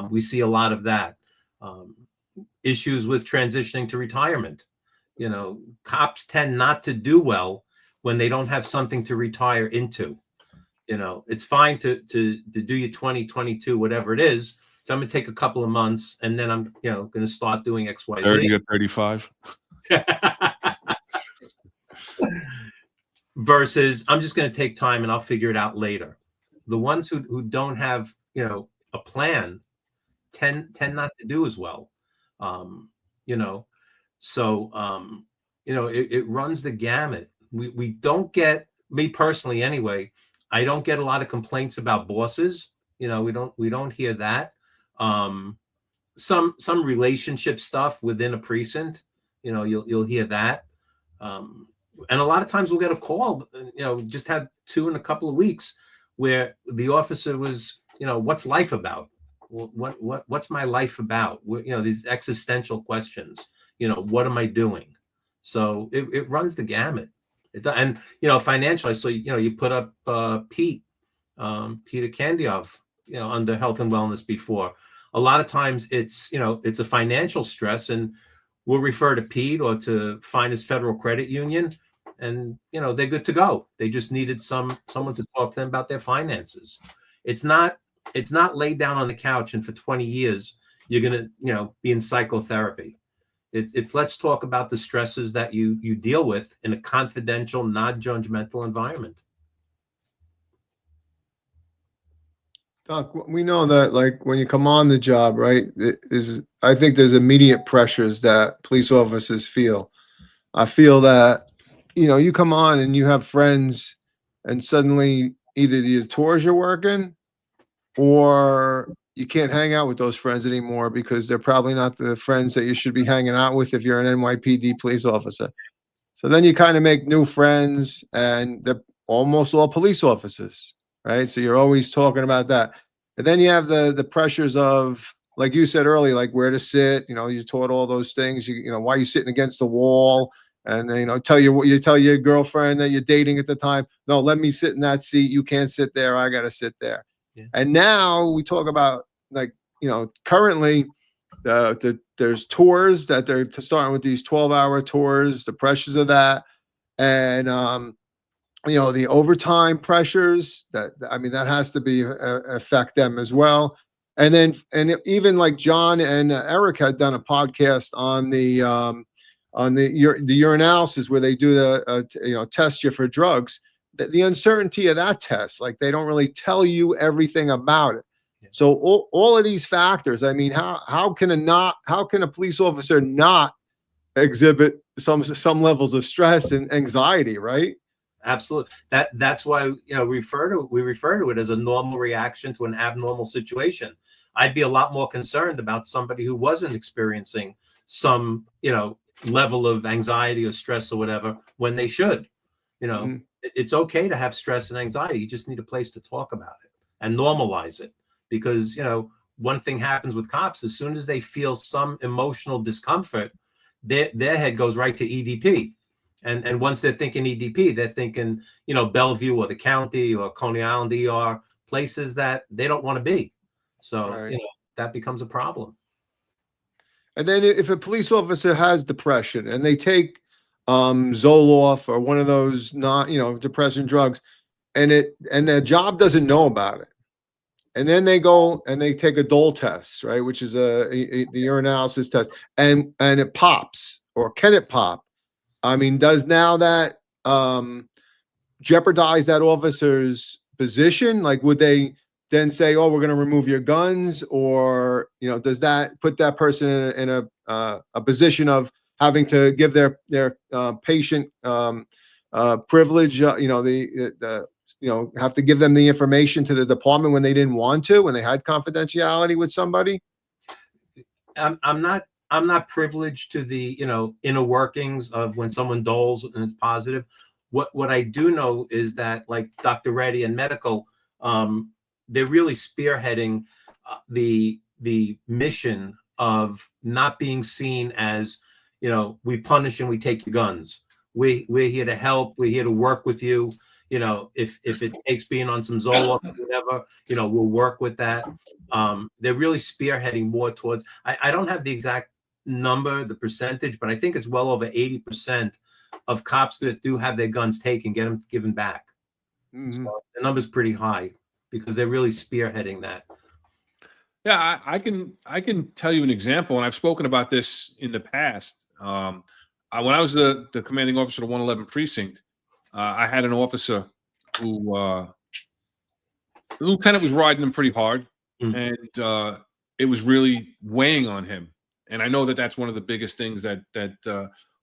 we see a lot of that. Issues with transitioning to retirement. Cops tend not to do well when they don't have something to retire into. It's fine to do your 20, 22, whatever it is. So I'm going to take a couple of months and then I'm, going to start doing X, Y, Z. 30 or 35. Versus I'm just going to take time and I'll figure it out later. The ones who don't have, a plan tend not to do as well. It runs the gamut. We don't get, me personally anyway, I don't get a lot of complaints about bosses. We don't hear that. Some relationship stuff within a precinct, you'll hear that. And a lot of times we'll get a call, just had 2 in a couple of weeks where the officer was, what's life about? What's my life about? These existential questions, what am I doing? So it runs the gamut. And, financially, so, you put up Peter Candiov, under health and wellness before. A lot of times it's a financial stress, and we'll refer to Pete or to Finest Federal Credit Union, and they're good to go. They just needed someone to talk to them about their finances. It's not laid down on the couch and for 20 years you're gonna be in psychotherapy. It's let's talk about the stresses that you deal with in a confidential, non-judgmental environment. Doc, we know that, like, when you come on the job, right, I think there's immediate pressures that police officers feel. I feel that, you come on and you have friends and suddenly either your tours are working or you can't hang out with those friends anymore because they're probably not the friends that you should be hanging out with if you're an NYPD police officer. So then you kind of make new friends, and they're almost all police officers, right? So you're always talking about that. And then you have the pressures of, like you said earlier, like where to sit, you taught all those things, why are you sitting against the wall? And, tell your girlfriend that you're dating at the time, no, let me sit in that seat. You can't sit there. I got to sit there. Yeah. And now we talk about, like, currently there's tours that they're starting with, these 12-hour tours, the pressures of that. And the overtime pressures I mean, that has to be affect them as well. And then, and even like John and Eric had done a podcast on the urinalysis where they do the test you for drugs. The uncertainty of that test, like they don't really tell you everything about it. So all of these factors, I mean, how can a police officer not exhibit some levels of stress and anxiety, right? Absolutely. That's why we refer to it as a normal reaction to an abnormal situation. I'd be a lot more concerned about somebody who wasn't experiencing some level of anxiety or stress or whatever when they should. It's okay to have stress and anxiety. You just need a place to talk about it and normalize it, because one thing happens with cops: as soon as they feel some emotional discomfort, their head goes right to EDP. And once they're thinking EDP, they're thinking, Bellevue or the county or Coney Island ER, places that they don't want to be. So, Right. That becomes a problem. And then if a police officer has depression and they take Zoloft or one of those depressant drugs, and their job doesn't know about it, and then they go and they take a Dole test, right, which is the urinalysis test, and it pops, or can it pop? I mean, does now that jeopardize that officer's position? Like, would they then say, "Oh, we're going to remove your guns," or does that put that person in a position of having to give their patient privilege? Have to give them the information to the department when they didn't want to, when they had confidentiality with somebody? I'm not privileged to the inner workings of when someone doles and it's positive. What I do know is that, like Dr. Reddy and medical, they're really spearheading the mission of not being seen as we punish and we take your guns. We're here to help. We're here to work with you. If it takes being on some Zoloft or whatever, we'll work with that. They're really spearheading more towards. I don't have the exact number, the percentage, but I think it's well over 80% of cops that do have their guns taken get them given back. Mm-hmm. So the number's pretty high because they're really spearheading that. Yeah, I can tell you an example, and I've spoken about this in the past. When I was the commanding officer of 111 precinct, I had an officer who lieutenant was riding him pretty hard, and it was really weighing on him. And I know that that's one of the biggest things that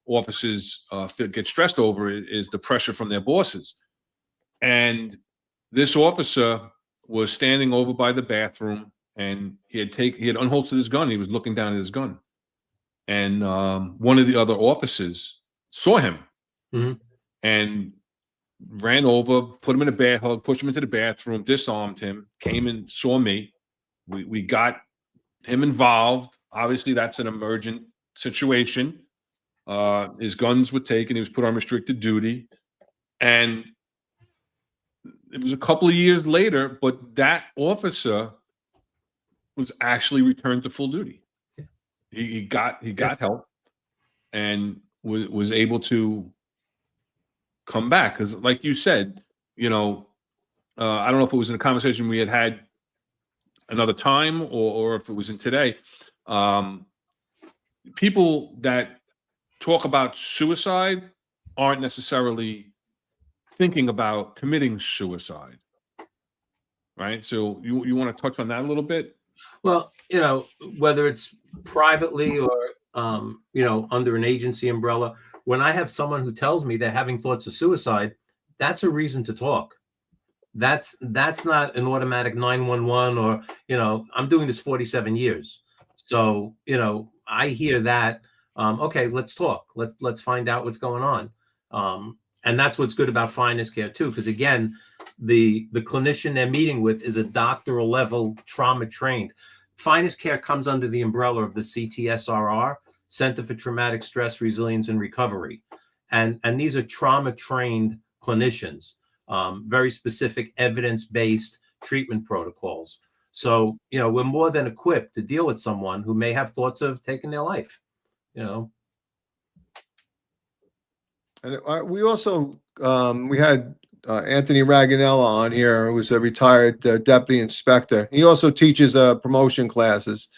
officers get stressed over is the pressure from their bosses. And this officer was standing over by the bathroom, and he had unholstered his gun. He was looking down at his gun, and one of the other officers saw him and ran over, put him in a bear hug, pushed him into the bathroom, disarmed him, came and saw me. We got him involved. Obviously, that's an emergent situation. His guns were taken. He was put on restricted duty. And it was a couple of years later, but that officer was actually returned to full duty. He got help and was able to come back. Because like you said, I don't know if it was in a conversation we had another time or if it was in today. People that talk about suicide aren't necessarily thinking about committing suicide, right? So you want to touch on that a little bit? Well, whether it's privately or under an agency umbrella, when I have someone who tells me they're having thoughts of suicide, that's a reason to talk. That's not an automatic 911 or I'm doing this 47 years, so I hear that. Okay, let's talk. Let's find out what's going on. And that's what's good about Finest Care too, because again, the clinician they're meeting with is a doctoral level trauma trained. Finest Care comes under the umbrella of the CTSRR, Center for Traumatic Stress, Resilience, and Recovery, and these are trauma trained clinicians. Very specific evidence-based treatment protocols. So, we're more than equipped to deal with someone who may have thoughts of taking their life, And we also, we had Anthony Raganella on here, who was a retired deputy inspector. He also teaches promotion classes.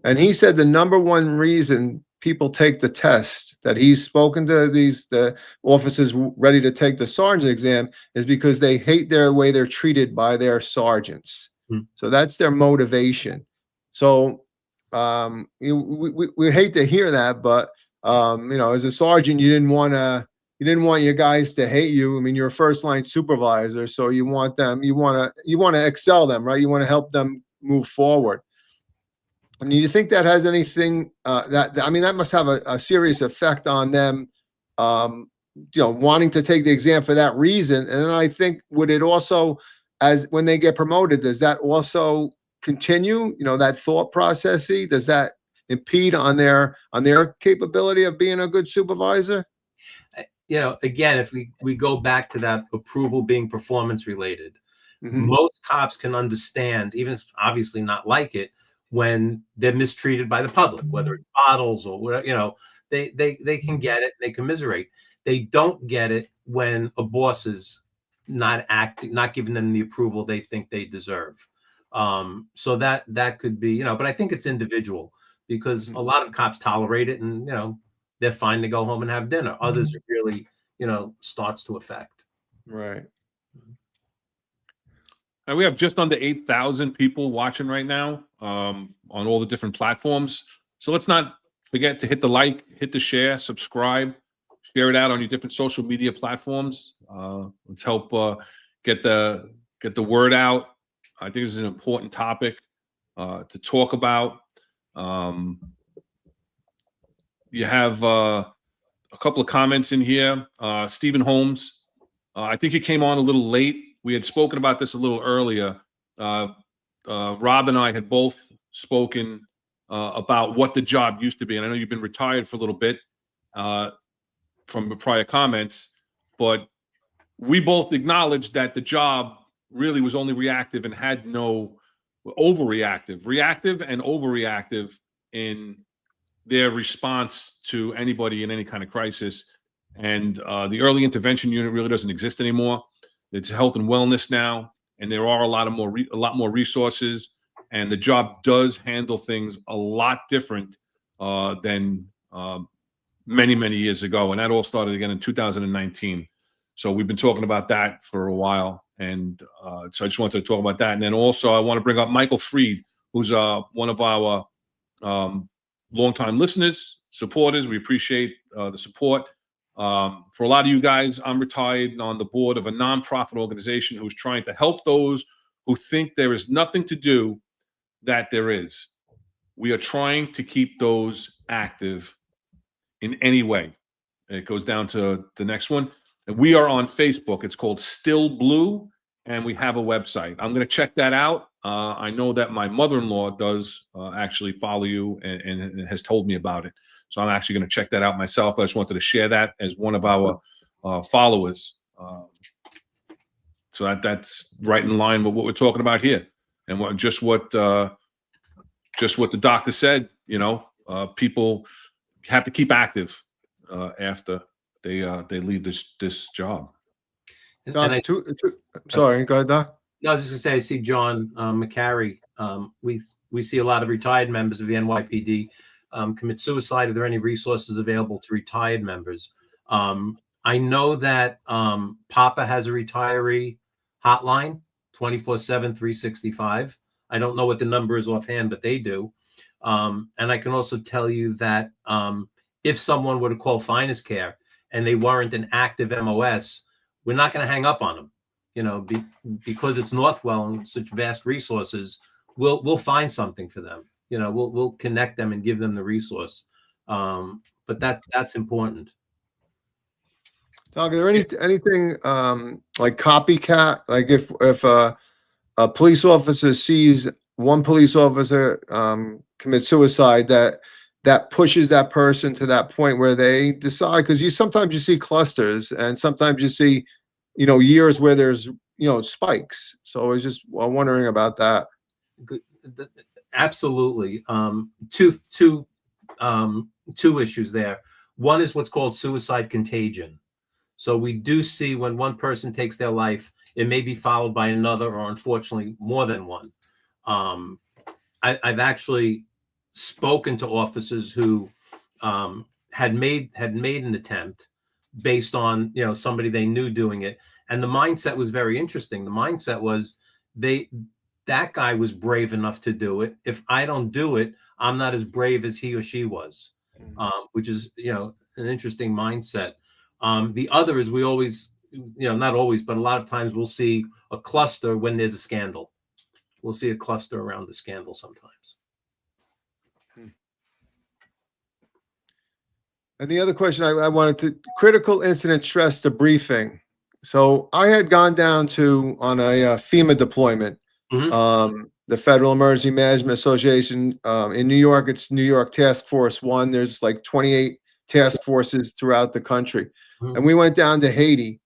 And he said the number one reason people take the test, that he's spoken to the officers ready to take the sergeant exam, is because they hate their way they're treated by their sergeants. So that's their motivation. So we hate to hear that, but as a sergeant, you didn't want your guys to hate you. I mean, you're a first line supervisor, so you want to excel them, right? You want to help them move forward. I mean, do you think that has anything that must have a serious effect on them, wanting to take the exam for that reason? And then I think, would it also, as when they get promoted, does that also continue, that thought process? Does that impede on their capability of being a good supervisor? Again, if we go back to that approval being performance related, Mm-hmm. most cops can understand, even if obviously not like it, when they're mistreated by the public, whether it's bottles or whatever, they can get it, they commiserate. They don't get it when a boss is not giving them the approval they think they deserve. So that could be, but I think it's individual, because a lot of cops tolerate it and, they're fine to go home and have dinner. Others it really, starts to affect. Right. And we have just under 8,000 people watching right now on all the different platforms. So let's not forget to hit the like, hit the share, subscribe, share it out on your different social media platforms. Let's help get the word out. I think this is an important topic to talk about. You have a couple of comments in here. Stephen Holmes, I think he came on a little late. We had spoken about this a little earlier. Rob and I had both spoken about what the job used to be. And I know you've been retired for a little bit from the prior comments, but we both acknowledged that the job really was only reactive and had no reactive and overreactive in their response to anybody in any kind of crisis. And the early intervention unit really doesn't exist anymore. It's health and wellness now, and there are a lot more resources, and the job does handle things a lot different than many years ago. And that all started again in 2019. So we've been talking about that for a while, and so I just wanted to talk about that. And then also I want to bring up Michael Freed, who's one of our longtime listeners, supporters. We appreciate the support. For a lot of you guys, I'm retired and on the board of a nonprofit organization who's trying to help those who think there is nothing to do that there is. We are trying to keep those active in any way. And it goes down to the next one. And we are on Facebook. It's called Still Blue, and we have a website. I'm going to check that out. I know that my mother-in-law does actually follow you and has told me about it. So I'm actually going to check that out myself. I just wanted to share that as one of our followers. So that's right in line with what we're talking about here, and what the doctor said. People have to keep active after they leave this job. Doc, sorry, go ahead, Doc. No, I was just gonna say, I see John McCary. We see a lot of retired members of the NYPD commit suicide. Are there any resources available to retired members? I know that Papa has a retiree hotline, 24/7, 365. I don't know what the number is offhand, but they do. And I can also tell you that if someone were to call Finest Care and they weren't an active MOS, we're not going to hang up on them. Because it's Northwell and such vast resources, we'll find something for them. We'll connect them and give them the resource. But that's important. Doc, is there anything like copycat? Like if a police officer sees one police officer commit suicide, that pushes that person to that point where they decide, because sometimes you see clusters, and sometimes you see years where there's spikes. So I was just wondering about that. Absolutely. Two issues there. One is what's called suicide contagion. So we do see when one person takes their life, it may be followed by another, or unfortunately more than one. I've actually spoken to officers who had made an attempt based on somebody they knew doing it, and the mindset was very interesting. The mindset was that guy was brave enough to do it. If I don't do it, I'm not as brave as he or she was, which is an interesting mindset. The other is we always, not always, but a lot of times we'll see a cluster when there's a scandal. We'll see a cluster around the scandal sometimes. And the other question I wanted to, critical incident stress debriefing. So I had gone down on a FEMA deployment, the Federal Emergency Management Association in New York. It's New York Task Force 1. There's like 28 task forces throughout the country. And we went down to Haiti.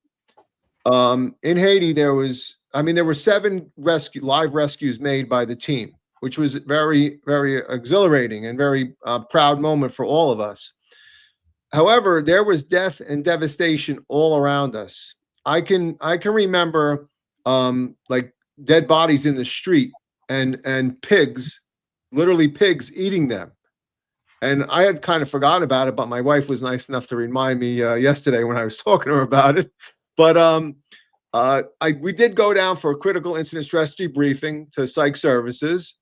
In Haiti, there were 7 live rescues made by the team, which was very, very exhilarating and very proud moment for all of us. However, there was death and devastation all around us. I can remember like dead bodies in the street and pigs, literally pigs eating them. And I had kind of forgotten about it, but my wife was nice enough to remind me yesterday when I was talking to her about it. But we did go down for a critical incident stress debriefing to psych services.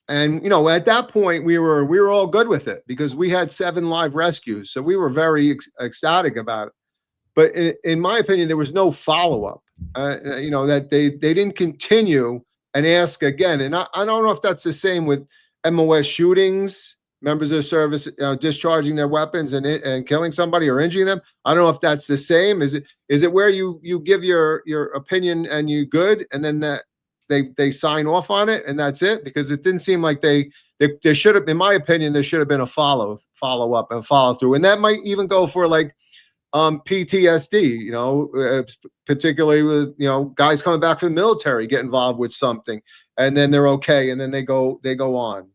And at that point, we were all good with it because we had 7 live rescues, so we were very ecstatic about it. But in my opinion, there was no follow-up. That they didn't continue and ask again. And I don't know if that's the same with MOS shootings, members of the service discharging their weapons and killing somebody or injuring them. I don't know if that's the same. Is it where you give your opinion and you good, and then that they sign off on it and that's it? Because it didn't seem like there should have, in my opinion, there should have been a follow up and follow through, and that might even go for like PTSD, particularly with guys coming back from the military get involved with something and then they're okay and then they go on.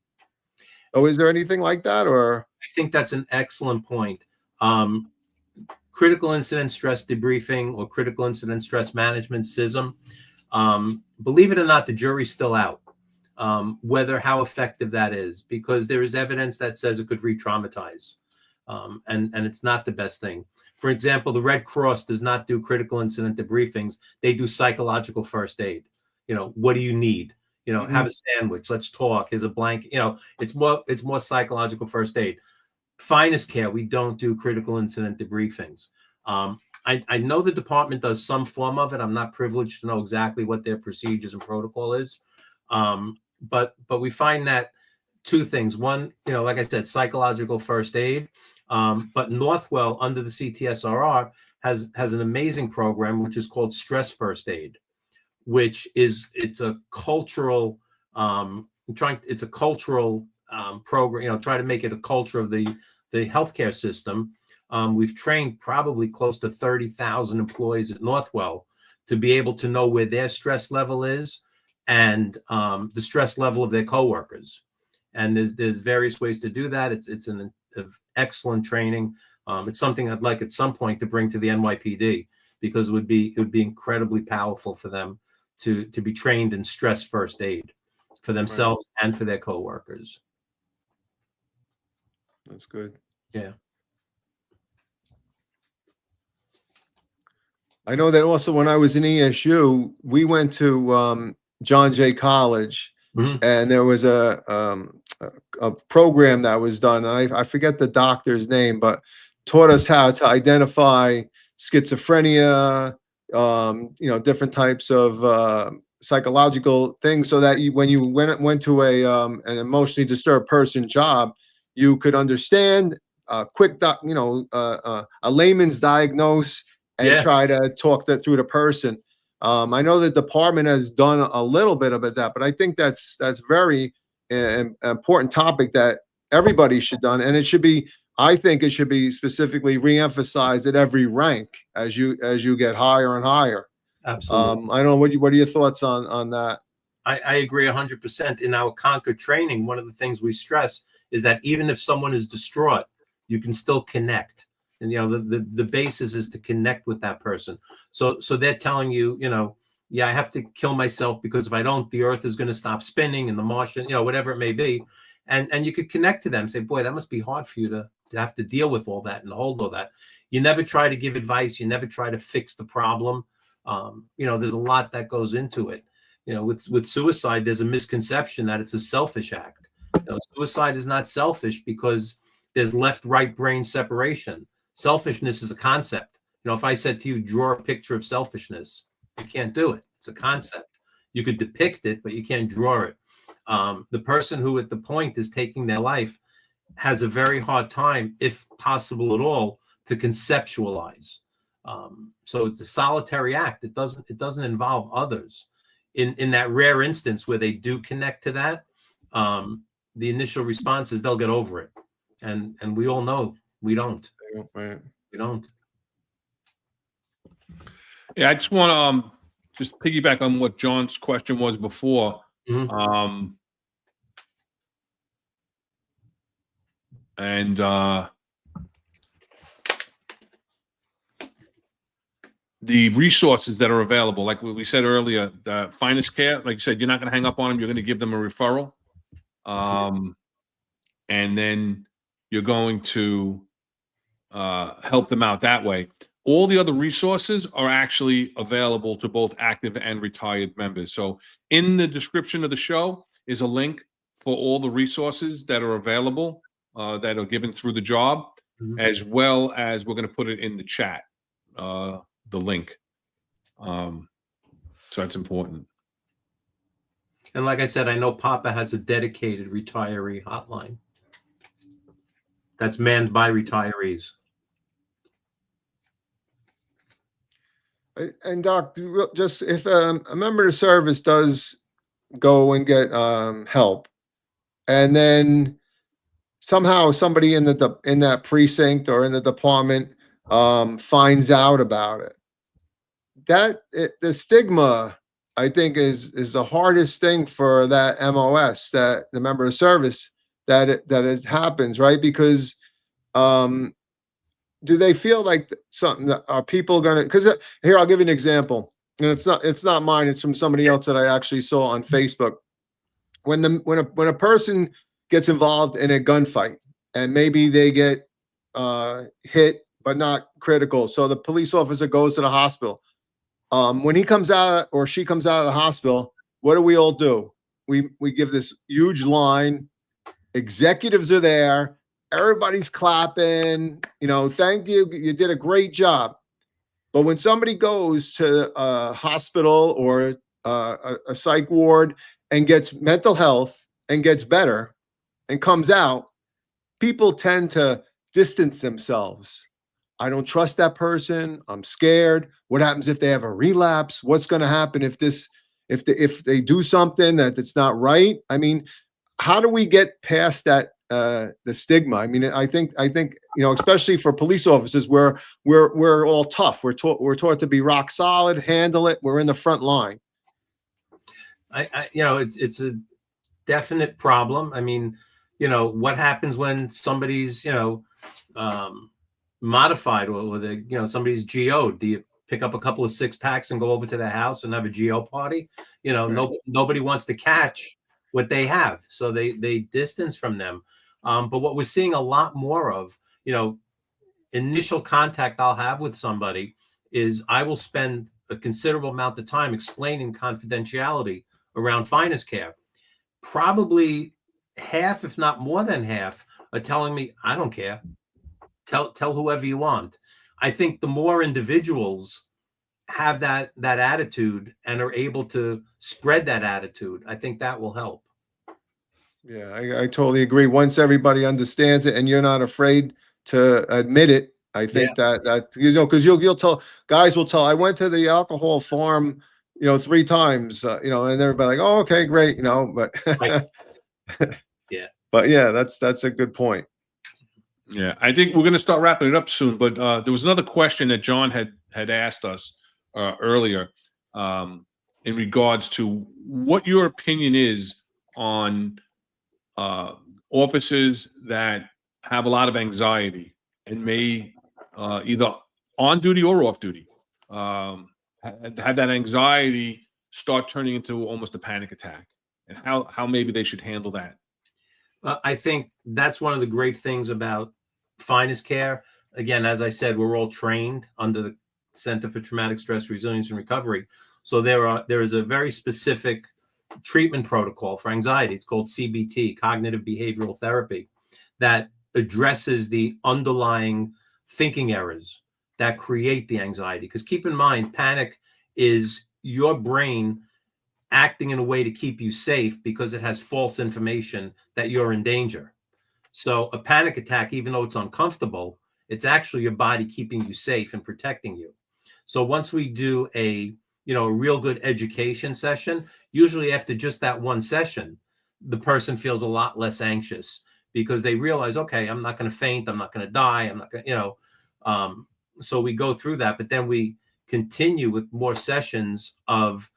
Oh, is there anything like that? Or I think that's an excellent point. Critical incident stress debriefing or critical incident stress management, CISM. Believe it or not, the jury's still out whether how effective that is, because there is evidence that says it could re-traumatize, and it's not the best thing. For example, the Red Cross does not do critical incident debriefings. They do psychological first aid. What do you need? Have a sandwich. Let's talk. Here's a blanket. It's more psychological first aid. Finest care, we don't do critical incident debriefings. I know the department does some form of it. I'm not privileged to know exactly what their procedures and protocol is. But we find that 2 things. One, like I said, psychological first aid. But Northwell, under the CTSRR, has an amazing program which is called Stress First Aid, which it's a cultural program. Try to make it a culture of the healthcare system. We've trained probably close to 30,000 employees at Northwell to be able to know where their stress level is and the stress level of their coworkers. And there's various ways to do that. It's an excellent training. It's something I'd like at some point to bring to the NYPD, because it would be incredibly powerful for them to be trained in stress first aid for themselves and for their coworkers. That's good. Yeah. I know that also when I was in ESU, we went to John Jay College, and there was a program that was done. I forget the doctor's name, but taught us how to identify schizophrenia, different types of psychological things, so that when you went to an emotionally disturbed person job, you could understand a layman's diagnose and try to talk that through the person. I know the department has done a little bit of that, but I think that's very important topic that everybody should done, and it should be. I think it should be specifically reemphasized at every rank as you get higher and higher. Absolutely. I don't know what are your thoughts on that? I agree 100%. In our Conquer training, one of the things we stress is that even if someone is distraught, you can still connect. And the basis is to connect with that person. So they're telling you, yeah, I have to kill myself because if I don't, the earth is going to stop spinning and the Martian, whatever it may be. And you could connect to them and say, boy, that must be hard for you to have to deal with all that and hold all that. You never try to give advice. You never try to fix the problem. There's a lot that goes into it. With suicide, there's a misconception that it's a selfish act. Suicide is not selfish because there's left-right brain separation. Selfishness is a concept. If I said to you, draw a picture of selfishness, you can't do it. It's a concept. You could depict it, but you can't draw it. The person who at the point is taking their life has a very hard time, if possible at all, to conceptualize. So it's a solitary act. It doesn't involve others. In that rare instance where they do connect to that, the initial response is they'll get over it. And we all know we don't. We don't. Yeah, I just want to just piggyback on what John's question was before. The resources that are available, like we said earlier, the finest care, like you said, you're not going to hang up on them. You're going to give them a referral. And then you're going to help them out that way. All the other resources are actually available to both active and retired members. So in the description of the show is a link for all the resources that are available that are given through the job, as well as we're going to put it in the chat, the link. So that's important. And like I said, I know Papa has a dedicated retiree hotline that's manned by retirees. And Doc, just if a member of the service does go and get help, and then somehow somebody in that precinct or in the department finds out about it, the stigma, I think, is the hardest thing for that MOS, that the member of service, that it happens, right? Because do they feel like something that are people gonna? Because here, I'll give you an example, and it's not mine. It's from somebody else that I actually saw on Facebook. When a person gets involved in a gunfight and maybe they get hit but not critical, so the police officer goes to the hospital. When he comes out or she comes out of the hospital, what do we all do? We give this huge line. Executives are there. Everybody's clapping, thank you. You did a great job. But when somebody goes to a hospital or a psych ward and gets mental health and gets better and comes out, people tend to distance themselves. I don't trust that person. I'm scared. What happens if they have a relapse? What's going to happen if they do something that's not right? I mean, how do we get past that? The stigma. I mean, I think especially for police officers, we're all tough. We're taught to be rock solid, handle it. We're in the front line. It's a definite problem. I mean, what happens when somebody's modified or somebody's GO'd? Do you pick up a couple of 6-packs and go over to their house and have a GO party? Nobody wants to catch what they have, so they distance from them. But what we're seeing a lot more of, initial contact I'll have with somebody is I will spend a considerable amount of time explaining confidentiality around finest care. Probably half, if not more than half, are telling me, I don't care. Tell whoever you want. I think the more individuals have that attitude and are able to spread that attitude, I think that will help. Yeah, I totally agree. Once everybody understands it and you're not afraid to admit it, I think that because you'll tell guys will tell, I went to the alcohol farm, 3 times, and everybody like, oh, okay, great, but Right. Yeah. But yeah, that's a good point. Yeah, I think we're going to start wrapping it up soon. But there was another question that John had asked us earlier in regards to what your opinion is on officers that have a lot of anxiety and may either on duty or off duty, have that anxiety start turning into almost a panic attack, and how maybe they should handle that? I think that's one of the great things about Finest Care. Again, as I said, we're all trained under the Center for Traumatic Stress Resilience and Recovery. So there is a very specific treatment protocol for anxiety. It's called CBT, Cognitive Behavioral Therapy, that addresses the underlying thinking errors that create the anxiety. Because keep in mind, panic is your brain acting in a way to keep you safe because it has false information that you're in danger. So a panic attack, even though it's uncomfortable, it's actually your body keeping you safe and protecting you. So once we do a real good education session, usually after just that one session, the person feels a lot less anxious because they realize, okay, I'm not going to faint, I'm not going to die, I'm not going to, so we go through that, but then we continue with more sessions of,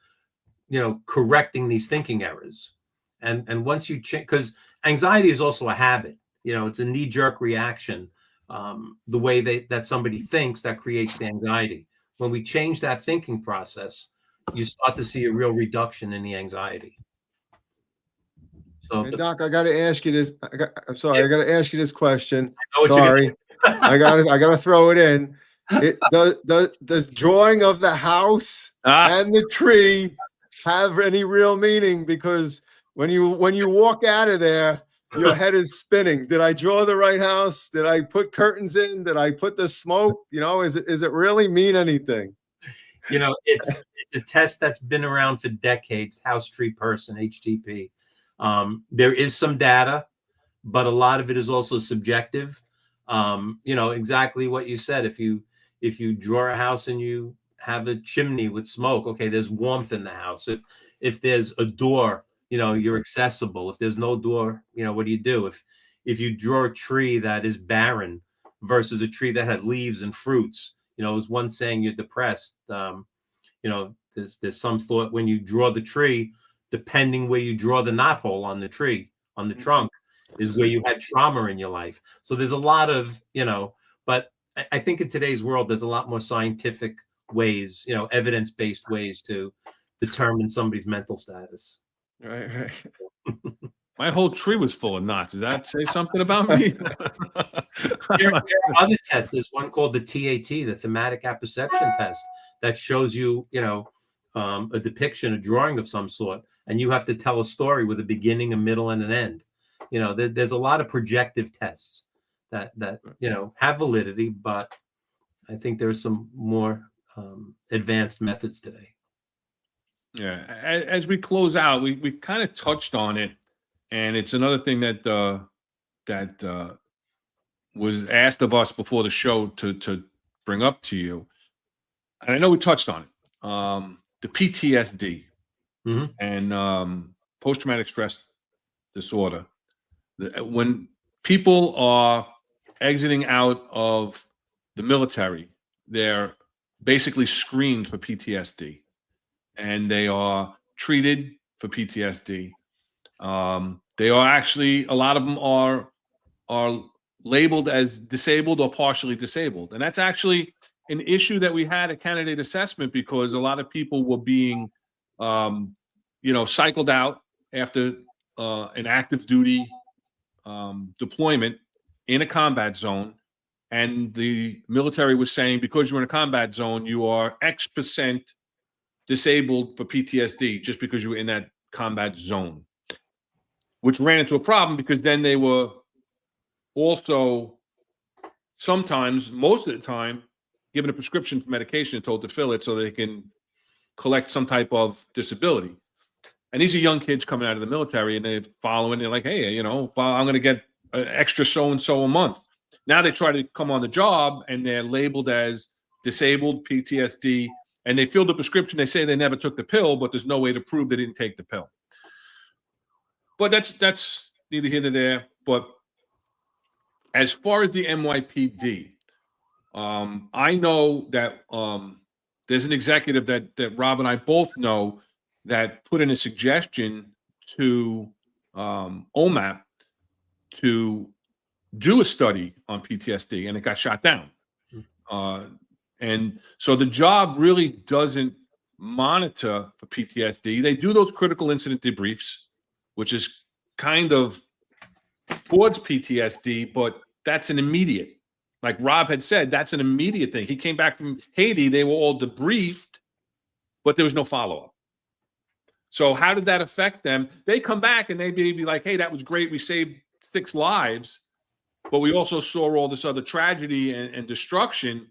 correcting these thinking errors. And once you change, because anxiety is also a habit, it's a knee-jerk reaction. The way that somebody thinks, that creates the anxiety. When we change that thinking process, you start to see a real reduction in the anxiety. So, And Doc, I got to ask you this. I'm sorry, I got to ask you this question. I know what you're Sorry, I got to throw it in. Does drawing of the house and the tree have any real meaning? Because when you walk out of there, your head is spinning. Did I draw the right house? Did I put curtains in? Did I put the smoke? Is it really mean anything? It's a test that's been around for decades, house tree person, HTP. There is some data, but a lot of it is also subjective. Exactly what you said. If you draw a house and you have a chimney with smoke, okay, there's warmth in the house. If there's a door, you're accessible. If there's no door, what do? If you draw a tree that is barren versus a tree that has leaves and fruits, as one saying, you're depressed. There's some thought when you draw the tree, depending where you draw the knothole on the tree, on the trunk, is where you had trauma in your life. So there's a lot of, but I think in today's world, there's a lot more scientific ways, evidence-based ways to determine somebody's mental status. Right. My whole tree was full of knots. Does that say something about me? There are other tests. There's one called the TAT, the Thematic Apperception Test, that shows you, a depiction, a drawing of some sort, and you have to tell a story with a beginning, a middle, and an end. There's a lot of projective tests that have validity, but I think there's some more advanced methods today. Yeah. As we close out, we kind of touched on it, and it's another thing that was asked of us before the show to bring up to you. And I know we touched on it. The PTSD and post-traumatic stress disorder. When people are exiting out of the military, they're basically screened for PTSD, and they are treated for PTSD. They are actually, a lot of them are labeled as disabled or partially disabled, and that's actually an issue that we had at candidate assessment, because a lot of people were being, cycled out after an active duty deployment in a combat zone. And the military was saying, because you're in a combat zone, you are X% disabled for PTSD just because you were in that combat zone, which ran into a problem, because then they were also sometimes, most of the time, given a prescription for medication and told to fill it so they can collect some type of disability. And these are young kids coming out of the military, and they're following. They're like, hey, well, I'm going to get an extra so-and-so a month. Now they try to come on the job, and they're labeled as disabled, PTSD, and they fill the prescription. They say they never took the pill, but there's no way to prove they didn't take the pill. But that's neither here nor there. But as far as the NYPD, I know that there's an executive that Rob and I both know that put in a suggestion to OMAP to do a study on PTSD, and it got shot down. And so the job really doesn't monitor for PTSD. They do those critical incident debriefs, which is kind of towards PTSD, but that's an immediate. Like Rob had said, that's an immediate thing. He came back from Haiti. They were all debriefed, but there was no follow-up. So how did that affect them? They come back and they be like, hey, that was great. We saved 6 lives, but we also saw all this other tragedy and destruction.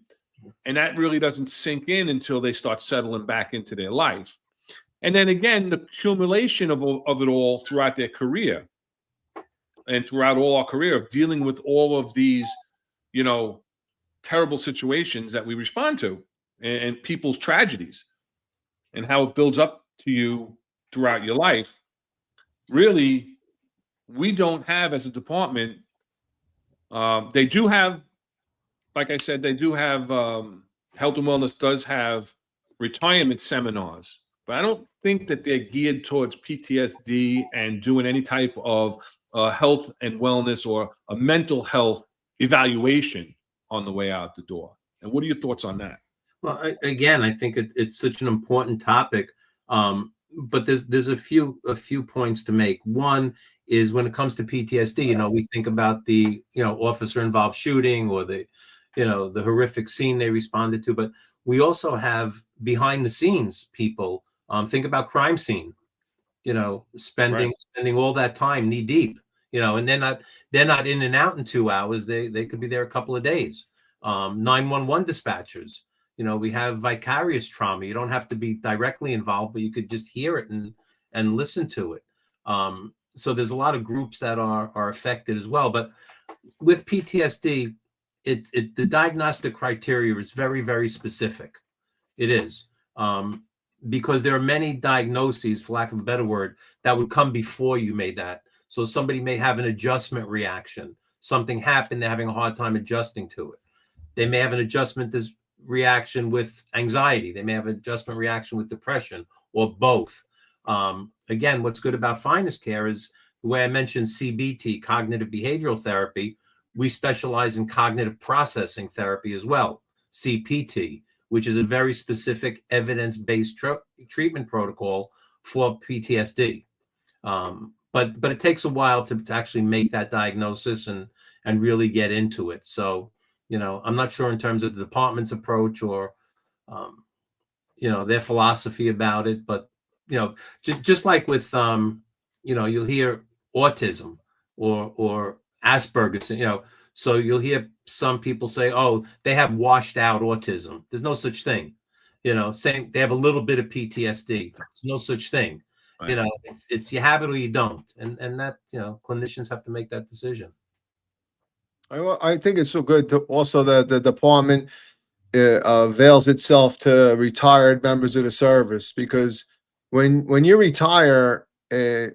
And that really doesn't sink in until they start settling back into their life. And then again, the accumulation of it all throughout their career and throughout all our career of dealing with all of these, you know, terrible situations that we respond to and people's tragedies and how it builds up to you throughout your life. Really, we don't have as a department, they do have, like I said, they do have, Health and Wellness does have retirement seminars, but I don't think that they're geared towards PTSD and doing any type of health and wellness or a mental health evaluation on the way out the door. And what are your thoughts on that? Well, again, I think it's such an important topic, but there's a few points to make. One is when it comes to PTSD, you know, we think about the, you know, officer involved shooting or the, you know, the horrific scene they responded to, but we also have behind the scenes people. Think about crime scene, you know, spending all that time knee deep, you know, and they're not in and out in 2 hours. They could be there a couple of days. 911 dispatchers, you know, we have vicarious trauma. You don't have to be directly involved, but you could just hear it and listen to it. So there's a lot of groups that are affected as well. But with PTSD, the diagnostic criteria is very, very specific. It is. Because there are many diagnoses, for lack of a better word, that would come before you made that. So somebody may have an adjustment reaction. Something happened, they're having a hard time adjusting to it. They may have an adjustment reaction with anxiety. They may have an adjustment reaction with depression or both. Again, what's good about Finest Care is the way I mentioned CBT, cognitive behavioral therapy. We specialize in cognitive processing therapy as well, CPT, which is a very specific evidence-based treatment protocol for PTSD. But it takes a while to actually make that diagnosis and really get into it. So, you know, I'm not sure in terms of the department's approach or, you know, their philosophy about it. But, you know, just like with, you know, you'll hear autism or Asperger's, you know, so you'll hear some people say, oh, they have washed out autism. There's no such thing. You know, saying they have a little bit of PTSD. There's no such thing. Right. You know, it's you have it or you don't. And that, you know, clinicians have to make that decision. I think it's so good to also that the department avails itself to retired members of the service, because when you retire,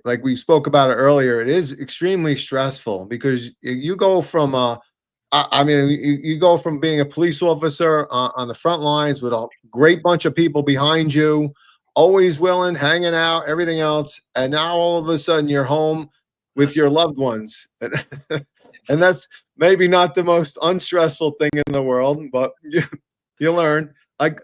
like we spoke about it earlier, it is extremely stressful because you go from you go from being a police officer on the front lines with a great bunch of people behind you, always willing, hanging out, everything else, and now all of a sudden you're home with your loved ones. And that's maybe not the most unstressful thing in the world, but you learn. Like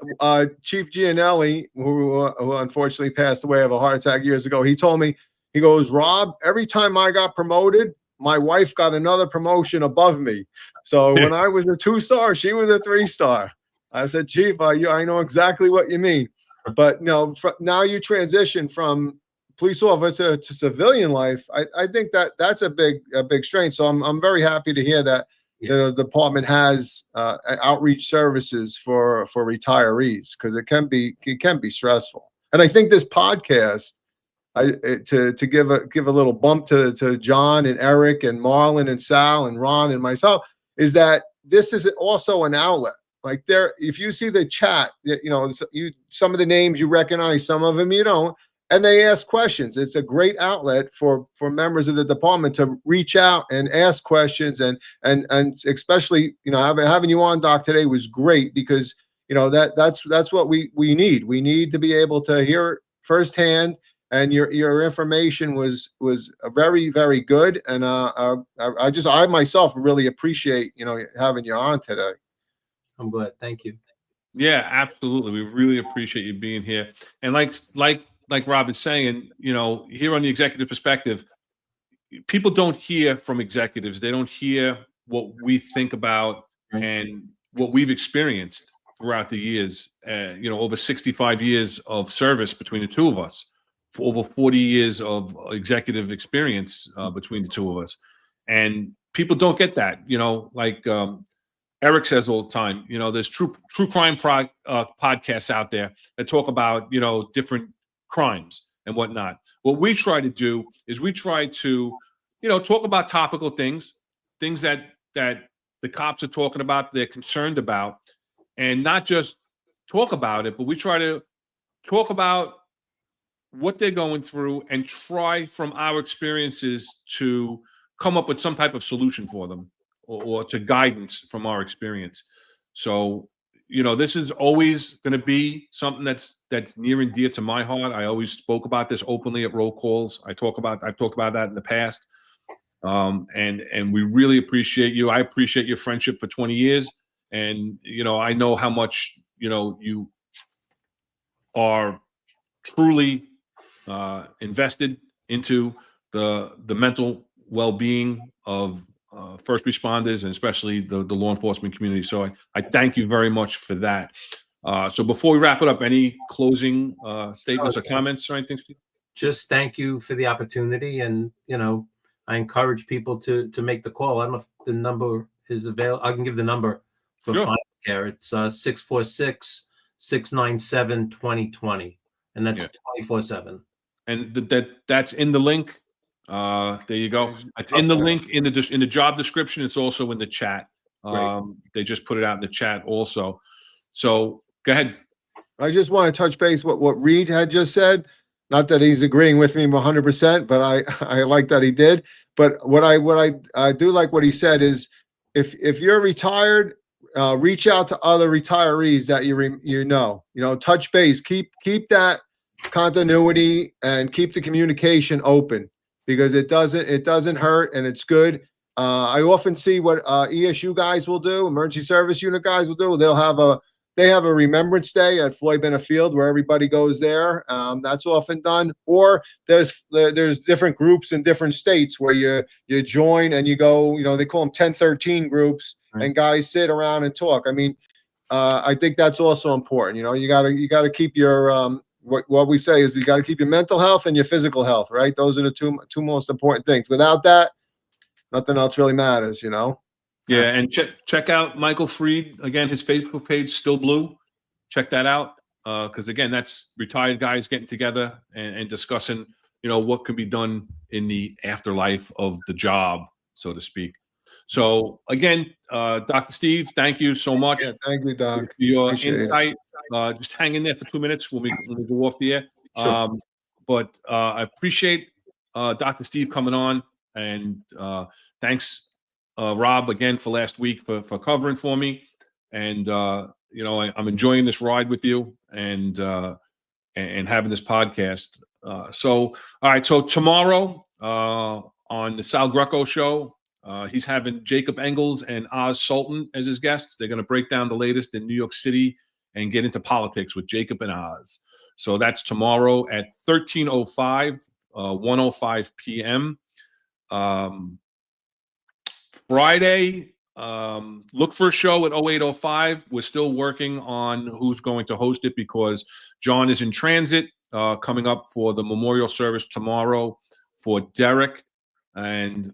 Chief Gianelli, who unfortunately passed away of a heart attack years ago, he told me, he goes, Rob, every time I got promoted, my wife got another promotion above me. So when I was a 2-star, she was a 3-star. I said, Chief, I know exactly what you mean. But no, now you transition from police officer to civilian life. I think that's a big strength. So I'm very happy to hear that the department has outreach services for retirees, because it can be stressful. And I think this podcast, to give a little bump to John and Eric and Marlon and Sal and Ron and myself, is that this is also an outlet. Like if you see the chat, you know, some of the names you recognize, some of them you don't, and they ask questions. It's a great outlet for members of the department to reach out and ask questions, and especially, you know, having you on, Doc, today was great, because, you know, that's what we need. We need to be able to hear it firsthand, and your information was very, very good, and I myself really appreciate, you know, having you on today. I'm glad. Thank you. Yeah, absolutely. We really appreciate you being here. And like Rob is saying, here on the executive perspective, people don't hear from executives. They don't hear what we think about and what we've experienced throughout the years. Over 65 years of service between the two of us, for over 40 years of executive experience between the two of us, and people don't get that. Eric says all the time, there's true crime podcasts out there that talk about different crimes and whatnot. What we try to do is we try to talk about topical things that the cops are talking about, they're concerned about, and not just talk about it, but we try to talk about what they're going through and try from our experiences to come up with some type of solution for them, or to guidance from our experience. So, this is always going to be something that's near and dear to my heart. I always spoke about this openly at roll calls. I've talked about that in the past. And we really appreciate you. I appreciate your friendship for 20 years. And, I know how much, you are truly invested into the mental well-being of first responders, and especially the law enforcement community. So I thank you very much for that. So before we wrap it up, any closing statements or comments or anything, Steve? Just thank you for the opportunity, and I encourage people to make the call. I don't know if the number is available. I can give the number for Sure. Final Care. It's 646-697-2020, and that's 24/7. And that's in the link. There you go. It's in the link in the job description. It's also in the chat. They just put it out in the chat also. So go ahead. I just want to touch base what Reed had just said. Not that he's agreeing with me 100%, but I like that he did. But what I do like what he said is, if you're retired, reach out to other retirees that you know. Touch base, keep that continuity, and keep the communication open, because it doesn't hurt, and it's good. I often see what ESU guys will do, emergency service unit guys will do. They have a remembrance day at Floyd Bennett Field where everybody goes there. That's often done. Or there's different groups in different states where you join and you go. They call them 1013 groups, and guys sit around and talk. I mean, I think that's also important. You gotta keep your what we say is you got to keep your mental health and your physical health, right? Those are the two most important things. Without that, nothing else really matters. Yeah, and check out Michael Freed again. His Facebook page, Still Blue. Check that out, because again, that's retired guys getting together and discussing, what can be done in the afterlife of the job, so to speak. So again, Dr. Steve, thank you so much. Yeah, thank you, Doc. For your Appreciate insight. Just hang in there for 2 minutes when we go off the air. Sure. But I appreciate Dr. Steve coming on, and thanks, Rob, again for last week for covering for me. And I'm enjoying this ride with you and having this podcast. So all right, so tomorrow on the Sal Greco show, he's having Jacob Engels and Oz Sultan as his guests. They're going to break down the latest in New York City and get into politics with Jacob and Oz. So that's tomorrow at 13:05, 1:05 p.m. Friday, look for a show at 08:05. We're still working on who's going to host it, because John is in transit coming up for the memorial service tomorrow for Derek. And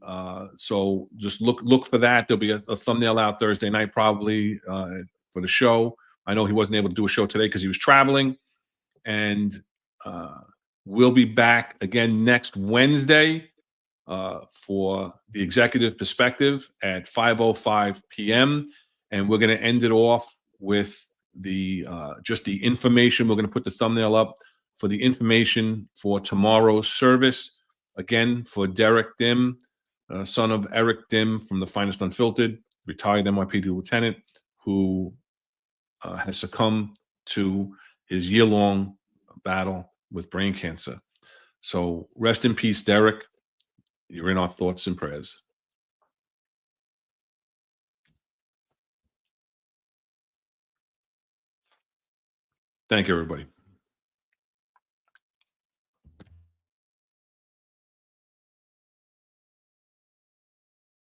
so just look for that. There'll be a thumbnail out Thursday night probably for the show. I know he wasn't able to do a show today because he was traveling. And we'll be back again next Wednesday for the executive perspective at 5:05 p.m. And we're going to end it off with just the information. We're going to put the thumbnail up for the information for tomorrow's service. Again, for Derek Dym, son of Eric Dym from the Finest Unfiltered, retired NYPD lieutenant, who has succumbed to his year-long battle with brain cancer. So rest in peace, Derek. You're in our thoughts and prayers. Thank you, everybody.